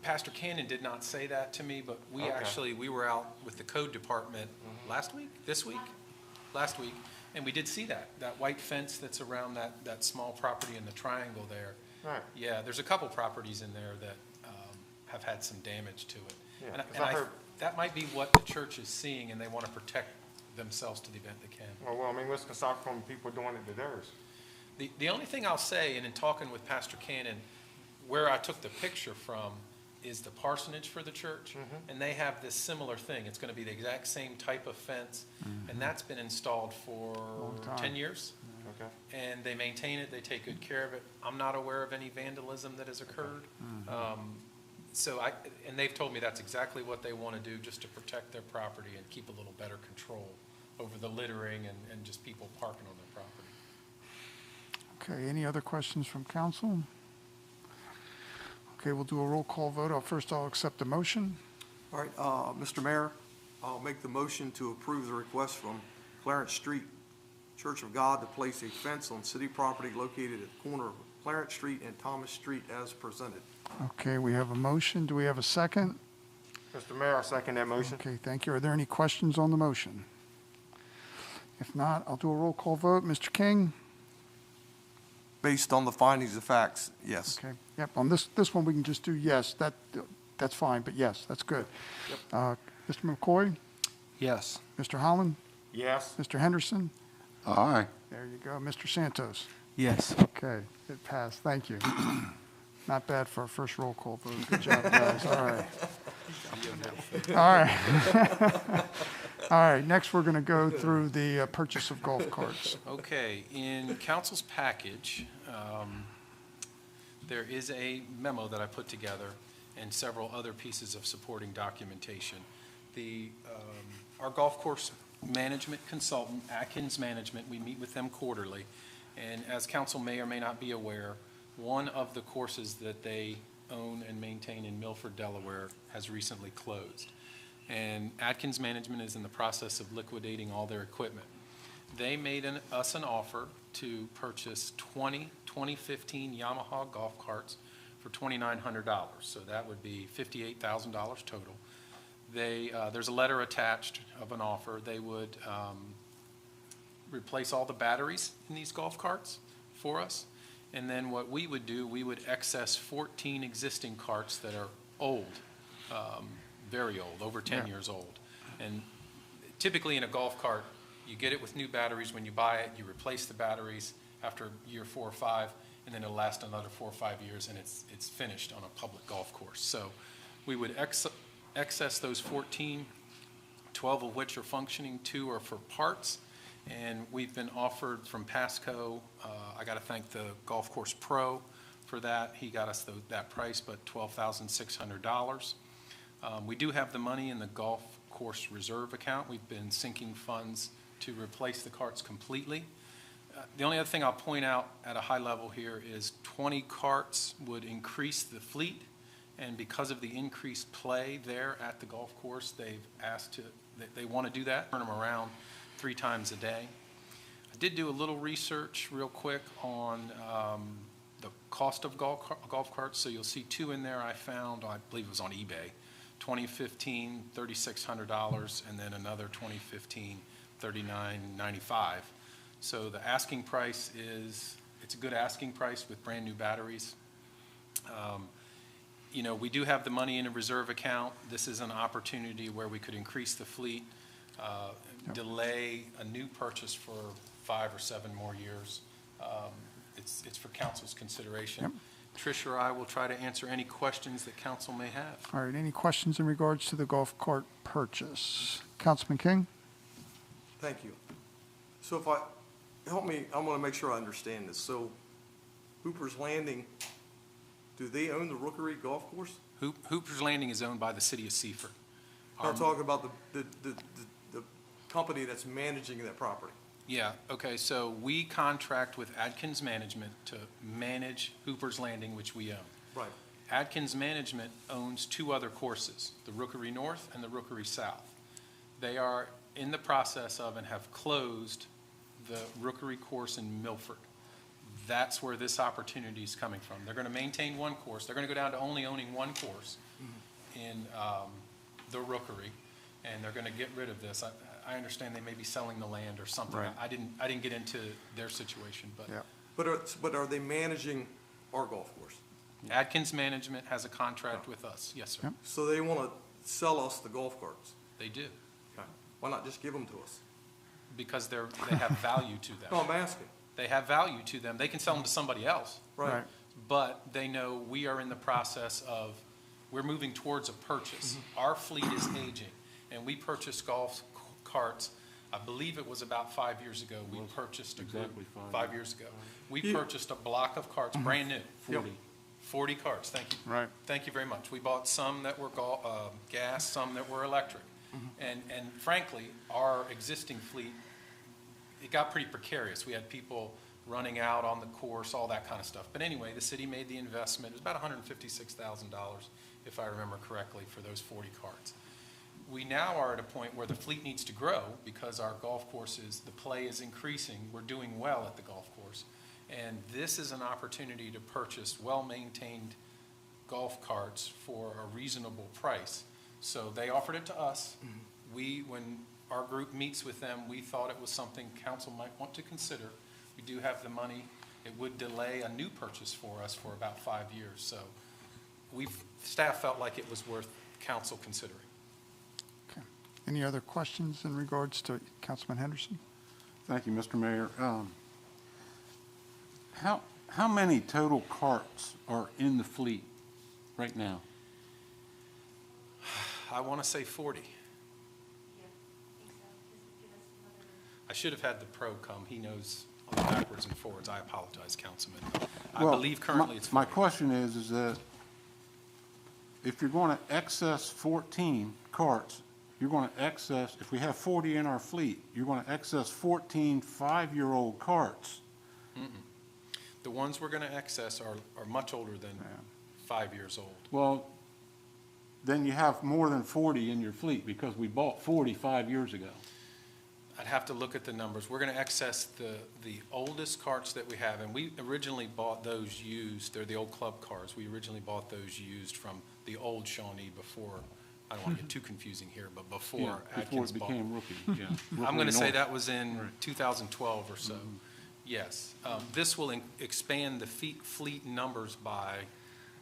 Pastor Cannon did not say that to me, but we Okay. actually, we were out with the code department last week, this week, last week, and we did see that white fence that's around that small property in the triangle there. right, Yeah, there's a couple properties in there that have had some damage to it. Yeah, And 'cause I heard- that might be what the church is seeing, and they want to protect themselves to the event they can. well, I mean, what's the stop from people doing it to theirs? The only thing I'll say, and in talking with Pastor Cannon, where I took the picture from is the parsonage for the church, and they have this similar thing. It's going to be the exact same type of fence, and that's been installed for Long time. 10 years, Okay. and they maintain it, they take good care of it. I'm not aware of any vandalism that has occurred. And they've told me that's exactly what they want to do, just to protect their property and keep a little better control over the littering and just people parking on their property. Okay, any other questions from council? Okay, we'll do a roll call vote. First, I'll accept the motion. All right, Mr. Mayor, I'll make the motion to approve the request from Clarence Street Church of God to place a fence on city property located at the corner of Clarence Street and Thomas Street as presented. Okay, we have a motion. Do we have a second? Mr. Mayor, I second that motion. Okay, thank you. Are there any questions on the motion? If not, I'll do a roll call vote. Mr. King? Based on the findings of facts, yes. Okay, yep, on this one, we can just do yes. That's fine, but yes, that's good. Mr. McCoy? Yes. Mr. Holland? Yes, Mr. Henderson? Aye. There you go. Mr. Santos? Yes. Okay, it passed. Thank you. Not bad for our first roll call vote. Good job, guys. All right. All right. All right, next we're going to go through the purchase of golf carts. Okay, in council's package, there is a memo that I put together and several other pieces of supporting documentation. Our golf course management consultant, Atkins Management, we meet with them quarterly, and as council may or may not be aware, one of the courses that they own and maintain in Milford, Delaware, has recently closed. And Atkins Management is in the process of liquidating all their equipment. They made us an offer to purchase 2015 Yamaha golf carts for $2,900. So that would be $58,000 total. There's a letter attached of an offer. They would replace all the batteries in these golf carts for us. And then what we would do, we would excess 14 existing carts that are old, very old, over 10 years old. And typically in a golf cart, you get it with new batteries. When you buy it, you replace the batteries after year 4 or 5, and then it'll last another 4 or 5 years, and it's finished on a public golf course. So we would excess those 14, 12 of which are functioning, 2 are for parts, And we've been offered from Pasco, I got to thank the Golf Course Pro for that. He got us that price, but $12,600. We do have the money in the Golf Course Reserve account. We've been sinking funds to replace the carts completely. The only other thing I'll point out at a high level here is 20 carts would increase the fleet, and because of the increased play there at the golf course, they've asked they want to do that, turn them around 3 times a day. I did do a little research real quick on the cost of golf carts, so you'll see 2 in there I found, I believe it was on eBay. 2015, $3,600, and then another 2015, $39.95. So the asking price it's a good asking price with brand new batteries. You know, we do have the money in a reserve account. This is an opportunity where we could increase the fleet, delay a new purchase for 5 or 7 more years. It's for council's consideration. Yep. Tricia or I will try to answer any questions that council may have. All right, any questions in regards to the golf cart purchase? Councilman King? Thank you. So I want to make sure I understand this. So Hooper's Landing, do they own the Rookery Golf Course? Hooper's Landing is owned by the city of Seaford. I'm talking about the company that's managing that property. Yeah, okay, so we contract with Adkins Management to manage Hooper's Landing, which we own. Right. Adkins Management owns 2 other courses, the Rookery North and the Rookery South. They are in the process of and have closed the Rookery course in Milford. That's where this opportunity is coming from. They're going to maintain 1 course. They're going to go down to only owning 1 course in the Rookery, and they're going to get rid of this. I understand they may be selling the land or something. Right. I didn't get into their situation, but Yeah. But are they managing our golf course? Adkins Management has a contract with us. Yes, sir. Yep. So they want to sell us the golf carts? They do, Okay. Why not just give them to us? because they have value to them. No, I'm asking. They have value to them. They can sell them to somebody else, Right. but they know we are in the process of, we're moving towards a purchase. Our fleet is aging, and we purchased golf carts, I believe it was about 5 years ago. We purchased a group, Exactly 5 years ago. We purchased a block of carts, brand new. 40. 40 carts, thank you. Right. Thank you very much. We bought some that were gas, some that were electric. And frankly, our existing fleet, it got pretty precarious. We had people running out on the course, all that kind of stuff. But anyway, the city made the investment. It was about $156,000, if I remember correctly, for those 40 carts. We now are at a point where the fleet needs to grow because our golf courses, the play is increasing. We're doing well at the golf course. And this is an opportunity to purchase well-maintained golf carts for a reasonable price. So they offered it to us. When our group meets with them, we thought it was something council might want to consider. We do have the money. It would delay a new purchase for us for about 5 years. So staff felt like it was worth council considering. Okay. Any other questions in regards to Councilman Henderson? Thank you, Mr. Mayor. How many total carts are in the fleet right now? I want to say 40. I should have had the pro come. He knows on the backwards and forwards. I apologize, Councilman. I Well, believe currently it's 40. My question is that if you're going to excess 14 carts, you're going to excess, if we have 40 in our fleet, you're going to excess 14 5-year-old carts. The ones we're going to access are much older than 5 years old. Well, then you have more than 40 in your fleet because we bought 40 5 years ago. I'd have to look at the numbers. We're going to access the oldest carts that we have, and we originally bought those used. They're the old club cars. We originally bought those used from the old Shawnee before, I don't want to get too confusing here, but before Before Atkins it bought. became Rookie, yeah. I'm going to say North. that was in Right. 2012 or so. Yes. This will expand the fleet numbers by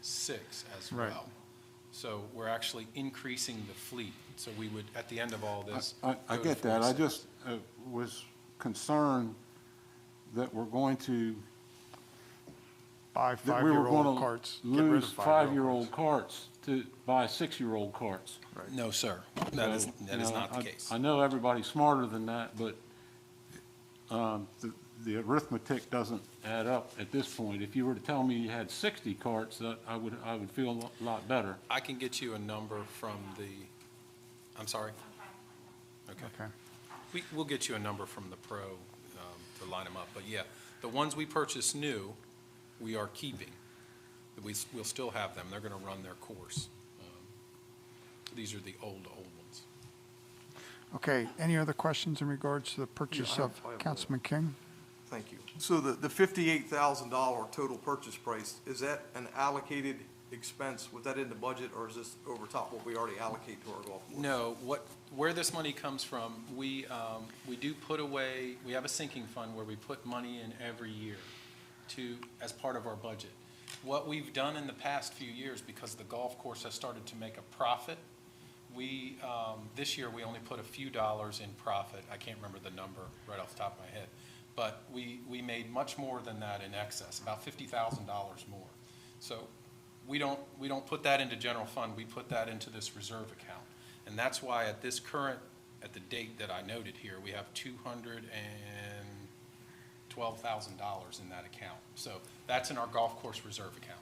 6 as Right. well. So we're actually increasing the fleet. So we would, at the end of all this. I go to get that. I 46. just was concerned that we're going to, Buy that we were 5-year-old going carts. to Get rid lose of 5-year-old carts to buy 6-year-old carts. No, sir. That is So, not the case. I know everybody's smarter than that, but the arithmetic doesn't add up at this point. If you were to tell me you had 60 carts, I would feel a lot better. I can get you a number from the, I'm sorry? Okay. We'll get you a number from the pro to line them up. But yeah, the ones we purchased new, we are keeping. We'll still have them. They're going to run their course. These are the old ones. Okay, any other questions in regards to the purchase I of have Councilman King? Thank you. So the $58,000 total purchase price, is that an allocated expense? Was that in the budget, or is this over top what we already allocate to our golf course? No, where this money comes from, we do put away, we have a sinking fund where we put money in every year as part of our budget. What we've done in the past few years, because the golf course has started to make a profit, this year we only put a few dollars in profit. I can't remember the number right off the top of my head, but we made much more than that in excess, about $50,000 more. So we don't put that into general fund, we put that into this reserve account. And that's why at the date that I noted here, we have $212,000 in that account. So that's in our golf course reserve account.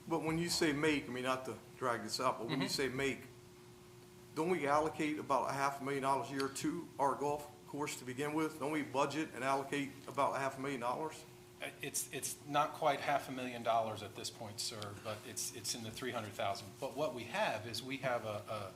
But when you say make, I mean, not to drag this out, but when you say make, don't we allocate about $500,000 a year to our golf course to begin with? Don't we budget and allocate about $500,000? It's not quite $500,000 at this point, sir, but it's in the 300,000. But what we have is we have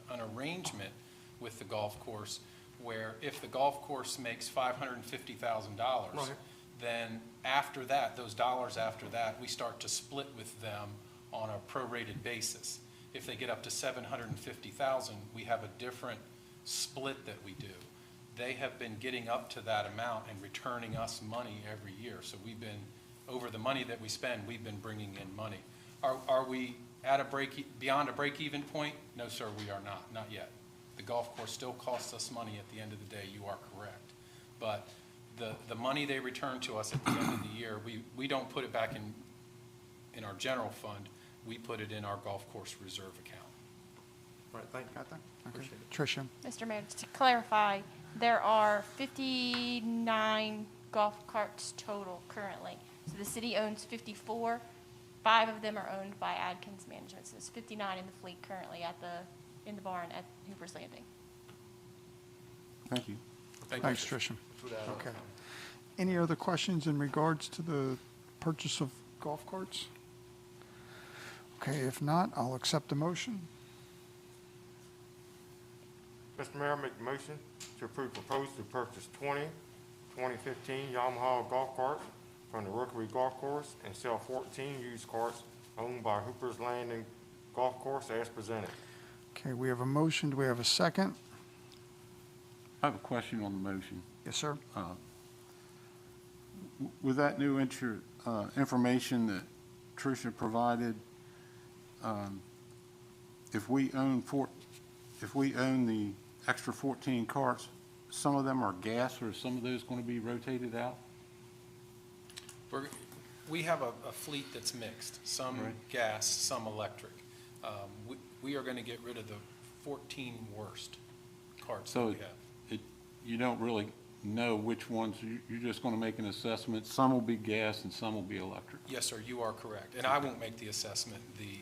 an arrangement with the golf course where if the golf course makes $550,000, Right. then after that, those dollars after that, we start to split with them on a prorated basis. If they get up to $750,000, we have a different split that we do. They have been getting up to that amount and returning us money every year. So we've been, over the money that we spend, we've been bringing in money. Are we at beyond a break-even point? No, sir, we are not yet. The golf course still costs us money at the end of the day, you are correct. But the money they return to us at the end of the year, we don't put it back in our general fund, we put it in our golf course reserve account. Right, thank you. Got that? Okay. Appreciate it. Tricia? Mr. Mayor, just to clarify, there are 59 golf carts total currently. So the city owns 54. 5 of them are owned by Adkins Management. So there's 59 in the fleet currently in the barn at Hooper's Landing. Thank you. Thanks, Tricia. Okay. Any other questions in regards to the purchase of golf carts? Okay, if not, I'll accept the motion. Mr. Mayor, I make the motion to approve proposal to purchase 2015 Yamaha golf carts from the Rookery Golf Course and sell 14 used carts owned by Hooper's Landing Golf Course as presented. Okay, we have a motion. Do we have a second? I have a question on the motion. Yes, sir. With that new information that Tricia provided, if we own the extra 14 carts, some of them are gas, or some of those going to be rotated out? We have a fleet that's mixed, some Right. gas, some electric. We are going to get rid of the 14 worst carts that So we have. you don't really know which ones, you're just going to make an assessment. Some will be gas and some will be electric. Yes, sir, you are correct. And I won't make the assessment, the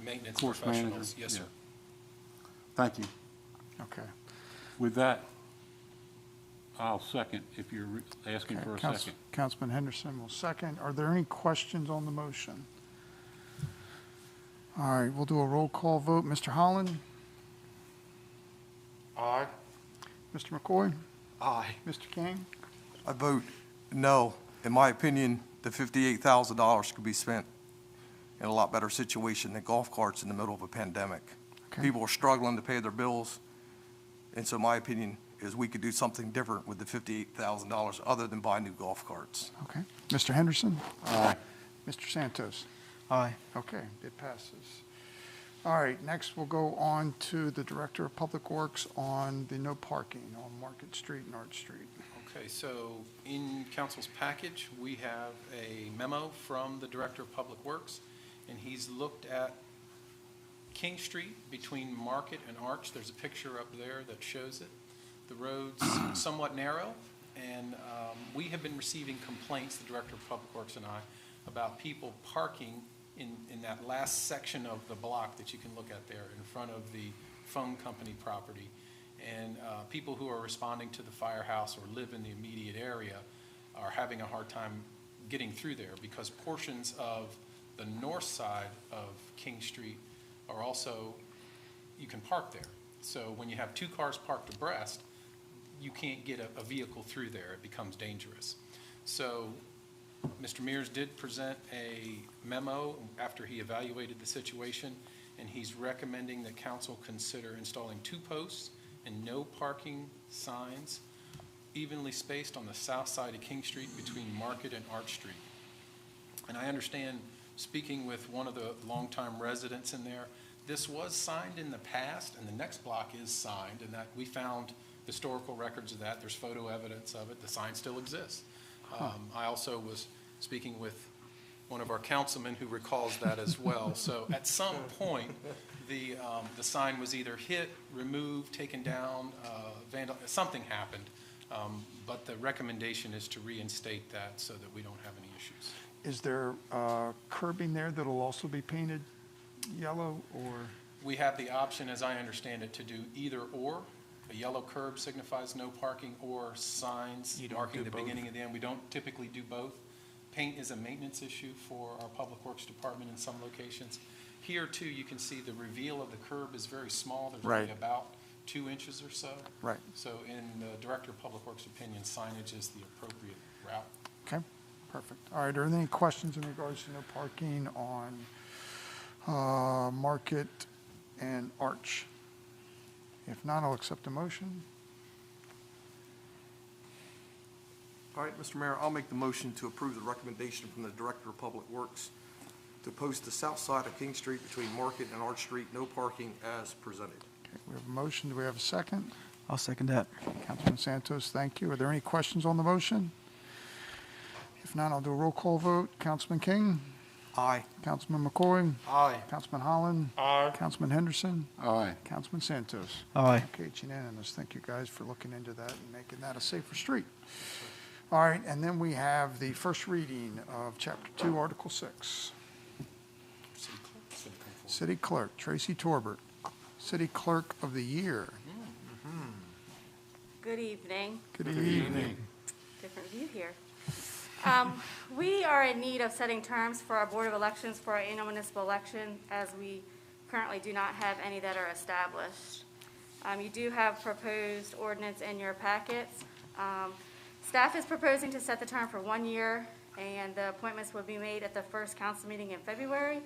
maintenance Course manager? professionals. Yes, sir. Yeah. Thank you. Okay. With that, I'll second if you're asking Okay, for a second. Councilman Henderson will second. Are there any questions on the motion? All right, we'll do a roll call vote. Mr. Holland? Aye. Mr. McCoy? Aye. Mr. King? I vote no. In my opinion, the $58,000 could be spent in a lot better situation than golf carts in the middle of a pandemic. Okay. People are struggling to pay their bills, and so my opinion is we could do something different with the $58,000 other than buy new golf carts. Okay. Mr. Henderson? Aye. Mr. Santos? Aye. Okay, it passes. All right, next we'll go on to the Director of Public Works on the no parking on Market Street and Arch Street. Okay, so in council's package, we have a memo from the Director of Public Works, and he's looked at King Street between Market and Arch. There's a picture up there that shows it. The road's somewhat narrow, And we have been receiving complaints, the Director of Public Works and I, about people parking in that last section of the block that you can look at there in front of the phone company property. And people who are responding to the firehouse or live in the immediate area are having a hard time getting through there because portions of the north side of King Street are also, you can park there. So when you have two cars parked abreast, you can't get a vehicle through there. It becomes dangerous. So Mr. Mears did present a memo after he evaluated the situation, and he's recommending that council consider installing 2 posts and no parking signs evenly spaced on the south side of King Street between Market and Arch Street. And I understand, speaking with one of the longtime residents in there, this was signed in the past, and the next block is signed, and that we found historical records of that. There's photo evidence of it. The sign still exists. I also was speaking with one of our councilmen who recalls that as well. So at some point, the sign was either hit, removed, taken down, something happened. But the recommendation is to reinstate that so that we don't have any issues. Is there curbing there that'll also be painted yellow, or? We have the option, as I understand it, to do either or. A yellow curb signifies no parking, or signs marking the beginning and the end. We don't typically do both. Paint is a maintenance issue for our Public Works Department in some locations. Here, too, you can see the reveal of the curb is very small. There's only about 2 inches or so. Right. So in the Director of Public Works' opinion, signage is the appropriate route. Okay, perfect. All right, are there any questions in regards to no parking on Market and Arch? If not, I'll accept a motion. All right, Mr. Mayor, I'll make the motion to approve the recommendation from the Director of Public Works to post the south side of King Street between Market and Arch Street, no parking as presented. Okay, we have a motion. Do we have a second? I'll second that. Councilman Santos, thank you. Are there any questions on the motion? If not, I'll do a roll call vote. Councilman King? Aye. Councilman McCoy? Aye. Councilman Holland? Aye. Councilman Henderson? Aye. Councilman Santos? Aye. Okay, it's unanimous. Thank you guys for looking into that and making that a safer street. All right, and then we have the first reading of Chapter 2, Article 6. City Clerk, Tracy Torbert, City Clerk of the Year. Good evening. Good evening. Different view here. We are in need of setting terms for our Board of Elections for our annual municipal election, as we currently do not have any that are established. You do have proposed ordinance in your packets. Staff is proposing to set the term for 1 year, and the appointments will be made at the first council meeting in February,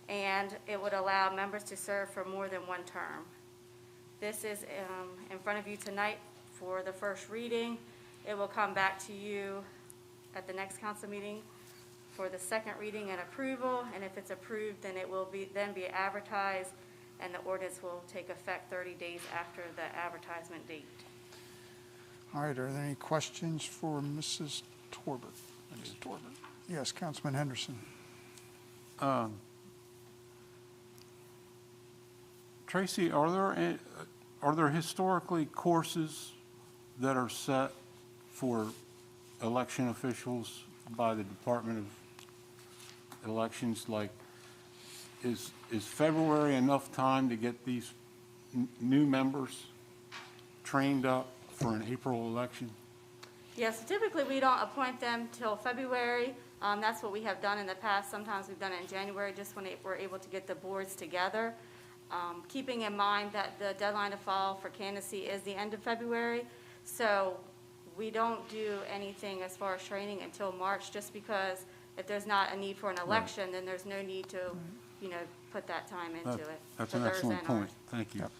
and it would allow members to serve for more than 1 term. This is in front of you tonight for the first reading. It will come back to you at the next council meeting for the second reading and approval, and if it's approved, then it will then be advertised, and the ordinance will take effect 30 days after the advertisement date. All right, are there any questions for Mrs. Torbert? Mrs. Torbert. Yes, Councilman Henderson. Tracy, are there historically courses that are set for election officials by the Department of Elections? Like, is February enough time to get these new members trained up for an April election? Yes, typically we don't appoint them till February. That's what we have done in the past. Sometimes we've done it in January, just when we're able to get the boards together. Keeping in mind that the deadline to file for candidacy is the end of February. So we don't do anything as far as training until March, just because if there's not a need for an election, then there's no need to, put that time into it. That's So an there's excellent an point. Thank you. Yep.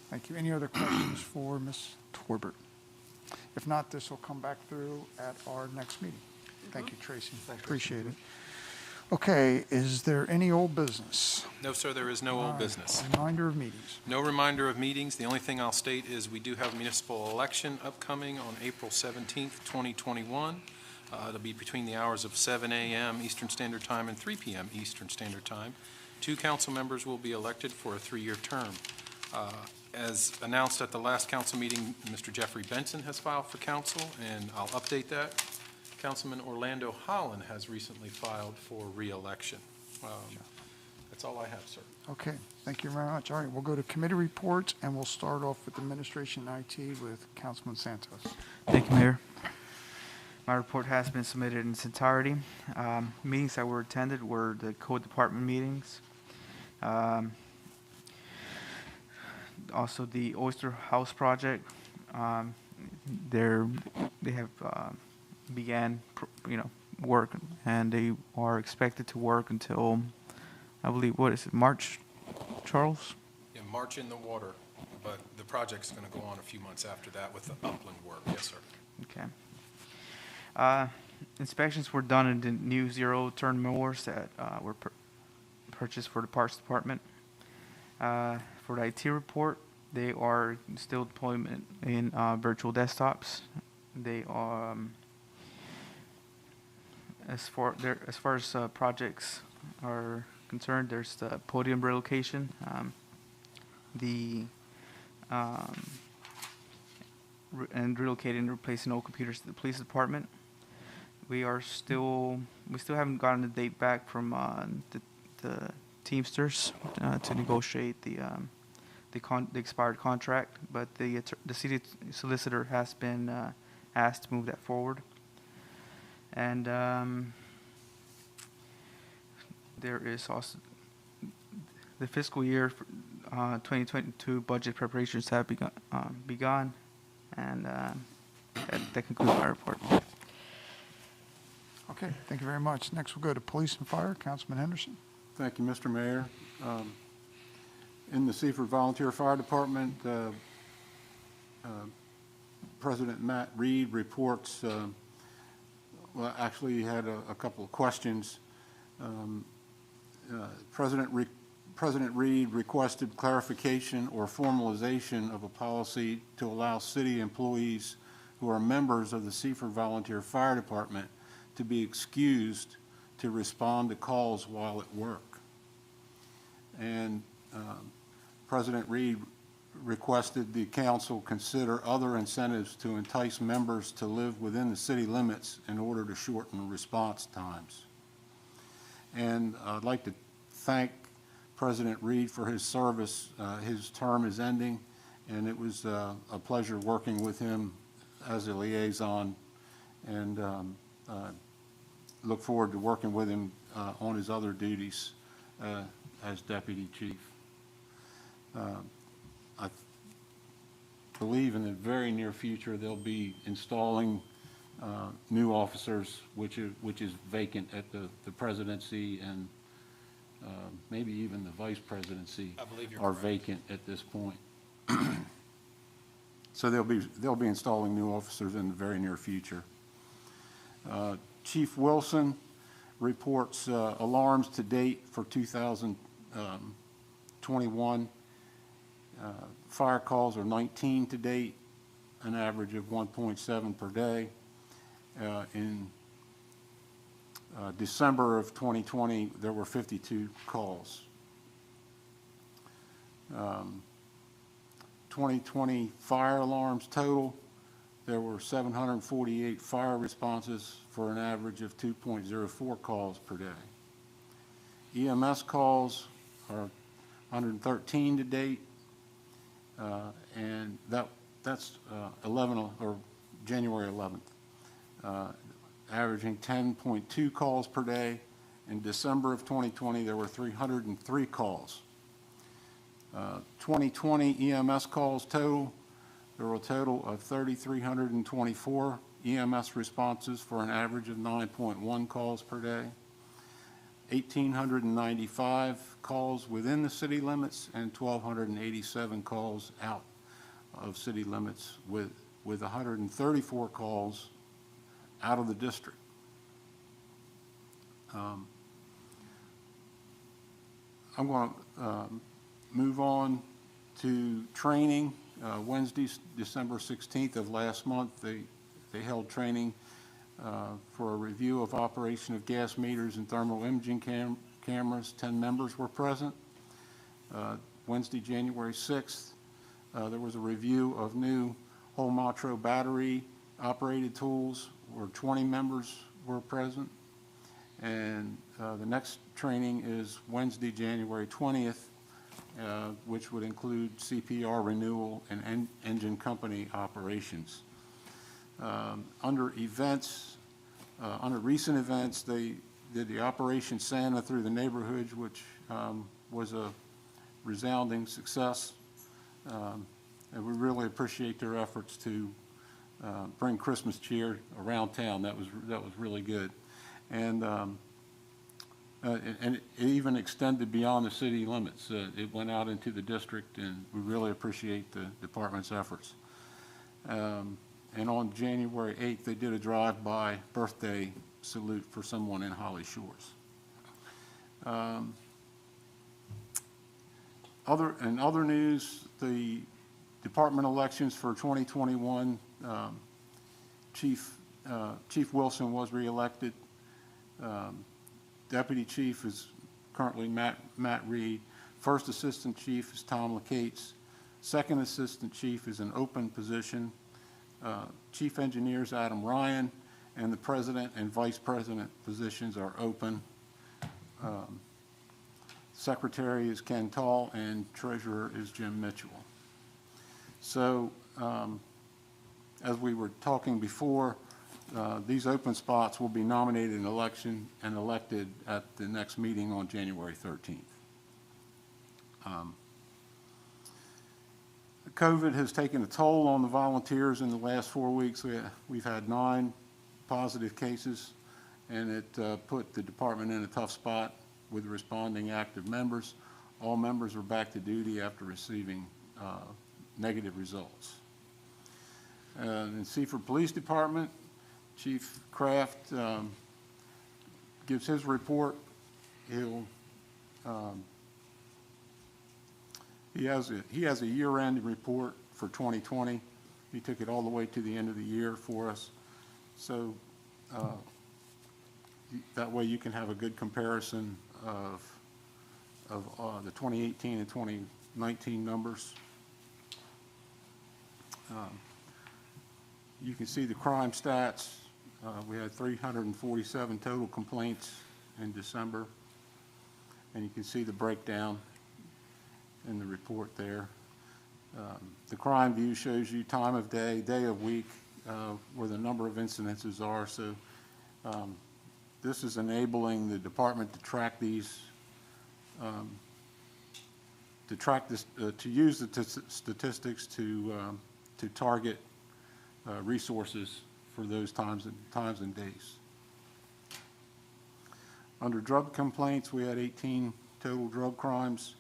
Thank you. Any other questions for Ms. Torbert? If not, this will come back through at our next meeting. Thank you, Tracy. Appreciate it. Okay, is there any old business? No, sir, there is no old business. Reminder of meetings. No reminder of meetings. The only thing I'll state is we do have a municipal election upcoming on April 17th, 2021. It'll be between the hours of 7 a.m. Eastern Standard Time and 3 p.m. Eastern Standard Time. 2 council members will be elected for a 3-year term. As announced at the last council meeting, Mr. Jeffrey Benson has filed for council, and I'll update that. Councilman Orlando Holland has recently filed for re-election. That's all I have, sir. Okay, thank you very much. All right, we'll go to committee reports, and we'll start off with administration and IT with Councilman Santos. Thank you, Mayor. My report has been submitted in its entirety. Meetings that were attended were the code department meetings. Also the Oyster House project. They have began, work, and they are expected to work until, I believe, what is it, March, Charles? Yeah, March in the water, but the project's going to go on a few months after that with the upland work. Yes, sir. Okay. Inspections were done in the new zero-turn mowers that were purchased for the Parks Department. For the IT report, they are still deployment in virtual desktops. They are, as far as projects are concerned, there's the podium relocation, and relocating and replacing old computers to the police department. We still haven't gotten a date back from the Teamsters to negotiate the expired contract, but the city solicitor has been asked to move that forward. And there is also the fiscal year 2022 budget preparations have begun, and that concludes my report. Okay, thank you very much. Next, we'll go to police and fire. Councilman Henderson. Thank you, Mr. Mayor. In the Seaford Volunteer Fire Department, President Matt Reed reports, well, actually, he had a couple of questions. President Reed requested clarification or formalization of a policy to allow city employees who are members of the Seaford Volunteer Fire Department to be excused to respond to calls while at work. And President Reed requested the council consider other incentives to entice members to live within the city limits in order to shorten response times. And I'd like to thank President Reed for his service. His term is ending, and it was a pleasure working with him as a liaison, and look forward to working with him on his other duties as deputy chief. I believe in the very near future they'll be installing new officers, which is vacant at the presidency, and maybe even the vice presidency are vacant at this point. So they'll be installing new officers in the very near future. Chief Wilson reports alarms to date for 2021. Fire calls are 19 to date, an average of 1.7 per day. In December of 2020, there were 52 calls. 2020 fire alarms total, there were 748 fire responses for an average of 2.04 calls per day. EMS calls are 113 to date, and that's January 11th, averaging 10.2 calls per day. In December of 2020, there were 303 calls. 2020 EMS calls total, there were a total of 3,324 EMS responses for an average of 9.1 calls per day. 1,895 calls within the city limits and 1,287 calls out of city limits, with 134 calls out of the district. I'm going to move on to training. Wednesday, December 16th of last month, they held training for a review of operation of gas meters and thermal imaging cameras. 10 members were present. Wednesday, January 6th, There was a review of new whole Matro battery operated tools where 20 members were present. And the next training is Wednesday, January 20th, which would include CPR renewal and engine company operations. Under events, under recent events, they did the Operation Santa through the neighborhoods, which was a resounding success. And we really appreciate their efforts to bring Christmas cheer around town. That was really good. And it even extended beyond the city limits. It went out into the district, and we really appreciate the department's efforts. And on January 8th, they did a drive-by birthday salute for someone in Holly Shores. Other news, the department elections for 2021, Chief Wilson was reelected. Deputy Chief is currently Matt Reed. First Assistant Chief is Tom LaCates. Second Assistant Chief is an open position. Chief Engineer is Adam Ryan, and the President and Vice President positions are open. Secretary is Ken Tall, and Treasurer is Jim Mitchell. So, as we were talking before, these open spots will be nominated in election and elected at the next meeting on January 13th. COVID has taken a toll on the volunteers in the last 4 weeks. We've had 9 positive cases, and it put the department in a tough spot with responding active members. All members are back to duty after receiving negative results. In Seaford Police Department, Chief Kraft gives his report. He has a year-end report for 2020. He took it all the way to the end of the year for us. So that way you can have a good comparison of the 2018 and 2019 numbers. You can see the crime stats. We had 347 total complaints in December, and you can see the breakdown in the report there. The crime view shows you time of day, day of week, where the number of incidences are. So this is enabling the department to track these, to use the statistics to target resources for those times and days. Under drug complaints, we had 18 total drug crimes,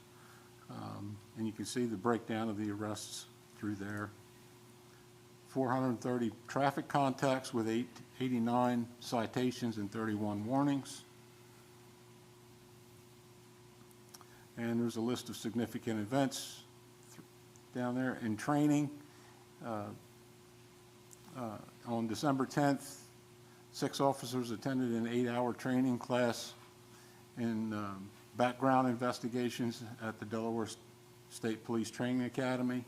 and you can see the breakdown of the arrests through there. 430 traffic contacts with 89 citations and 31 warnings. And there's a list of significant events down there. In training, on December 10th, 6 officers attended an 8-hour training class in background investigations at the Delaware State Police Training Academy.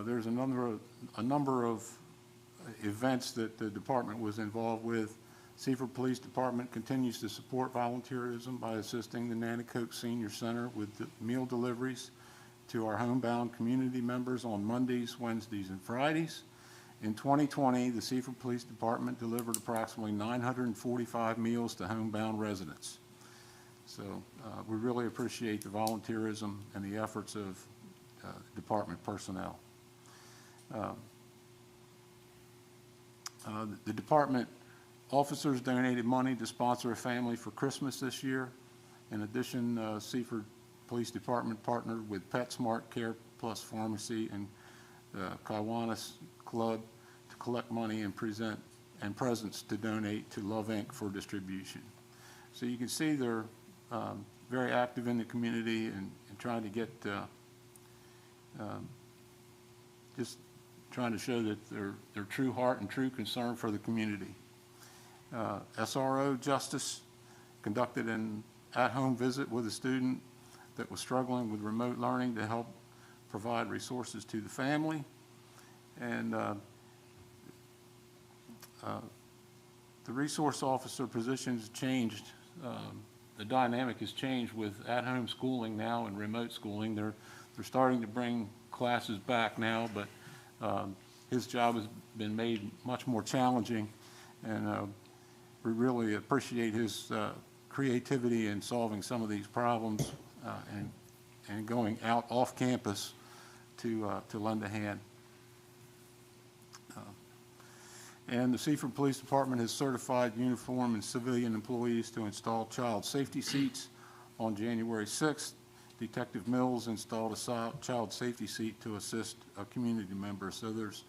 There's a number of events that the department was involved with. Seaford Police Department continues to support volunteerism by assisting the Nanticoke Senior Center with meal deliveries to our homebound community members on Mondays, Wednesdays, and Fridays. In 2020, the Seaford Police Department delivered approximately 945 meals to homebound residents. So we really appreciate the volunteerism and the efforts of department personnel. The department officers donated money to sponsor a family for Christmas this year. In addition, Seaford Police Department partnered with PetSmart, Care Plus Pharmacy, and the Kiwanis Club to collect money and presents to donate to Love Inc. for distribution. So you can see they're very active in the community and trying to get, just trying to show that their true heart and true concern for the community. SRO Justice conducted an at-home visit with a student that was struggling with remote learning to help provide resources to the family. And the resource officer position's changed. The dynamic has changed with at-home schooling now and remote schooling. They're starting to bring classes back now, but his job has been made much more challenging, and we really appreciate his creativity in solving some of these problems and going out off campus to lend a hand. And the Seaford Police Department has certified uniform and civilian employees to install child safety seats. On January 6th, Detective Mills installed a child safety seat to assist a community member. So there's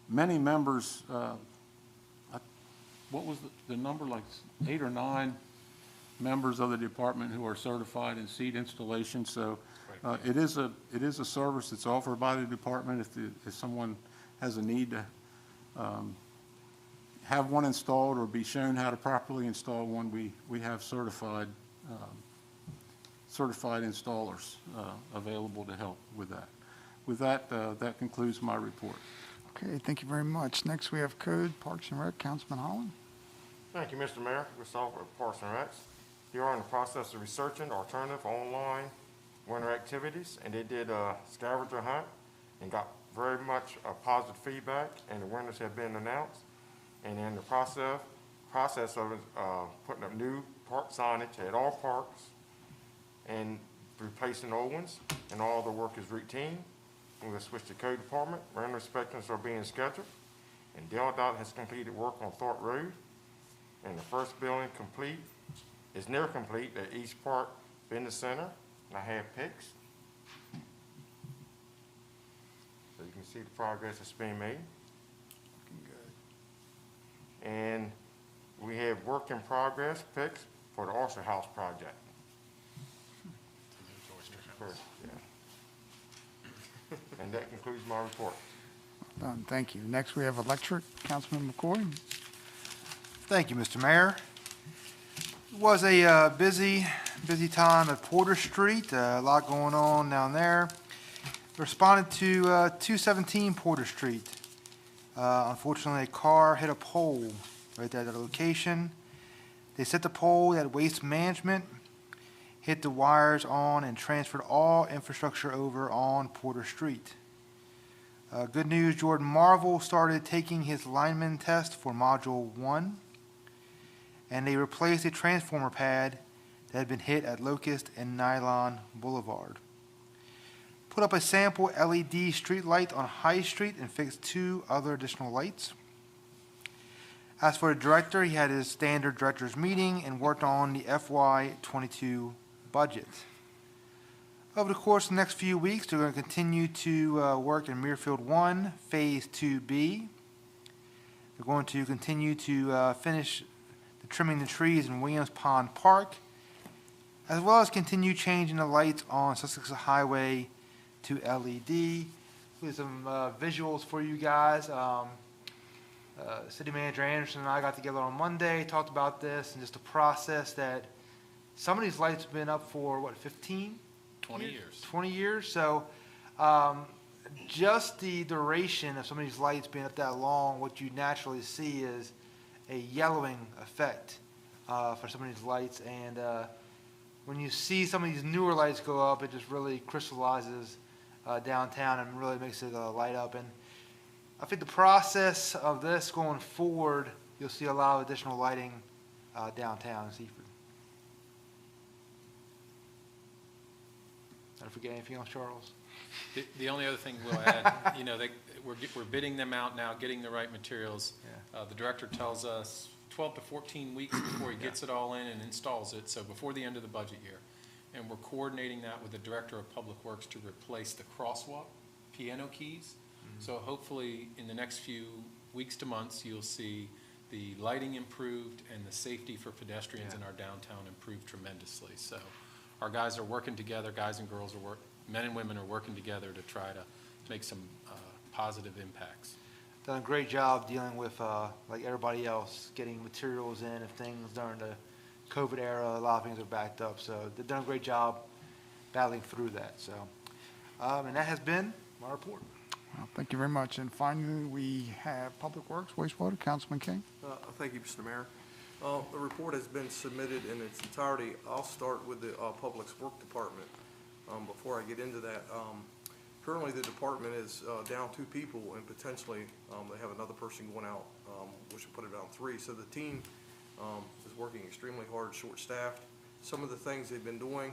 many members, what was the number, like 8 or 9 members of the department who are certified in seat installation. So it is a service that's offered by the department. If someone has a need to have one installed or be shown how to properly install one, we have certified installers available to help with that. With that, that concludes my report. Okay, thank you very much. Next, we have Code, Parks and Rec, Councilman Holland. Thank you, Mr. Mayor. We're Seaford with Parks and Recs. They are in the process of researching alternative online winter activities, and they did a scavenger hunt and got very much positive feedback, and the winners have been announced. And in the process of putting up new park signage at all parks and replacing old ones, and all the work is routine. We're going to switch to Code Department. Random inspections are being scheduled, and Dale Dot has completed work on Thorpe Road, and the first building is near complete at East Park Business Center, and I have pics. So you can see the progress that's being made. And we have work in progress pics for the Oyster House project. First, yeah. And that concludes my report. Done, thank you. Next, we have Electric, Councilman McCoy. Thank you, Mr. Mayor. It was a busy time at Porter Street, a lot going on down there. Responded to 217 Porter Street. Unfortunately, a car hit a pole right there at the location. They set the pole at Waste Management, hit the wires on, and transferred all infrastructure over on Porter Street. Good news, Jordan Marvel started taking his lineman test for Module 1, and they replaced a transformer pad that had been hit at Locust and Nylon Boulevard. Put up a sample LED street light on High Street and fixed 2 other additional lights. As for the director, he had his standard director's meeting and worked on the FY22 budget. Over the course of the next few weeks, they're going to continue to work in Muirfield 1, Phase 2B. They're going to continue to finish trimming the trees in Williams Pond Park, as well as continue changing the lights on Sussex Highway to LED. With some visuals for you guys. City Manager Anderson and I got together on Monday, talked about this and just the process that some of these lights have been up for, what, 15? 20 years. 20 years. So just the duration of some of these lights being up that long, what you naturally see is a yellowing effect for some of these lights. And when you see some of these newer lights go up, it just really crystallizes downtown and really makes it light up. And I think the process of this going forward, you'll see a lot of additional lighting downtown in Seaford. Did I forget anything else, Charles? The only other thing we'll add, we're bidding them out now, getting the right materials. Yeah. The director tells us 12 to 14 weeks before he gets it all in and installs it, so before the end of the budget year. And we're coordinating that with the Director of Public Works to replace the crosswalk piano keys. Mm-hmm. So hopefully in the next few weeks to months, you'll see the lighting improved and the safety for pedestrians in our downtown improved tremendously. So our guys are working together, guys and girls men and women are working together to try to make some positive impacts. done a great job dealing with, like everybody else, getting materials in if things during the COVID era, a lot of things are backed up. So they've done a great job battling through that. So, and that has been my report. Well, thank you very much. And finally, we have Public Works, wastewater, Councilman King. Thank you, Mr. Mayor. The report has been submitted in its entirety. I'll start with the Public Works Department before I get into that. Currently, the department is down 2 people, and potentially they have another person going out, which will put it down 3. So the team is working extremely hard, short-staffed. Some of the things they've been doing,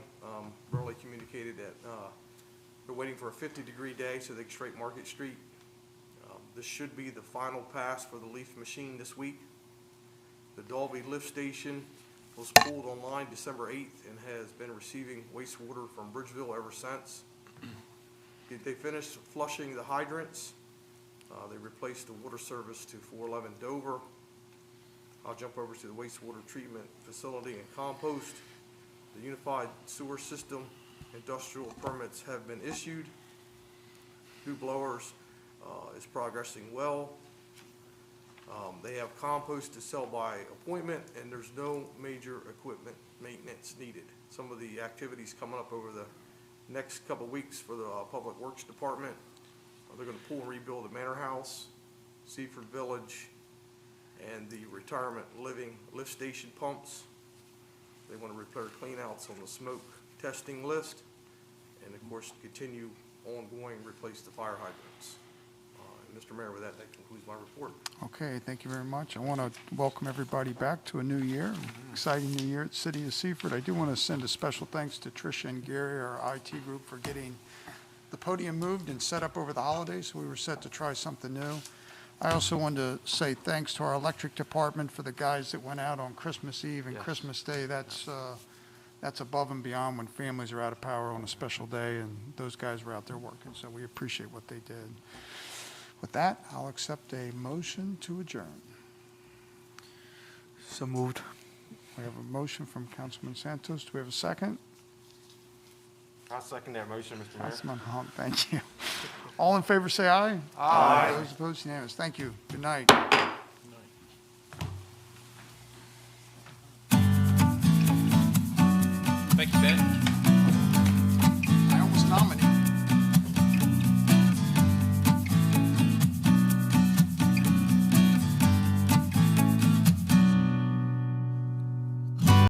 Burley communicated that they're waiting for a 50-degree day so they can straight Market Street. This should be the final pass for the leaf machine this week. The Dalby lift station was pulled online December 8th and has been receiving wastewater from Bridgeville ever since. They finished flushing the hydrants. They replaced the water service to 411 Dover. I'll jump over to the wastewater treatment facility and compost. The unified sewer system industrial permits have been issued. 2 blowers is progressing well. They have compost to sell by appointment, and there's no major equipment maintenance needed. Some of the activities coming up over the next couple of weeks for the Public Works Department, they're going to pull and rebuild the Manor House, Seaford Village, and the retirement living lift station pumps. They want to repair cleanouts on the smoke testing list, and of course continue ongoing, replace the fire hydrants. Mr. Mayor, with that concludes my report. Okay, thank you very much. I want to welcome everybody back to a new year, exciting new year at City of Seaford. I do want to send a special thanks to Tricia and Gary, our IT group, for getting the podium moved and set up over the holidays, so we were set to try something new. I also wanted to say thanks to our electric department for the guys that went out on Christmas Eve and Yes. Christmas Day. That's above and beyond when families are out of power on a special day, and those guys were out there working, so we appreciate what they did. With that, I'll accept a motion to adjourn. So moved. We have a motion from Councilman Santos. Do we have a second? I'll second that motion, Mr. Mayor. Councilman Hunt, thank you. All in favor, say aye. Aye. Those opposed, unanimous. Thank you. Good night.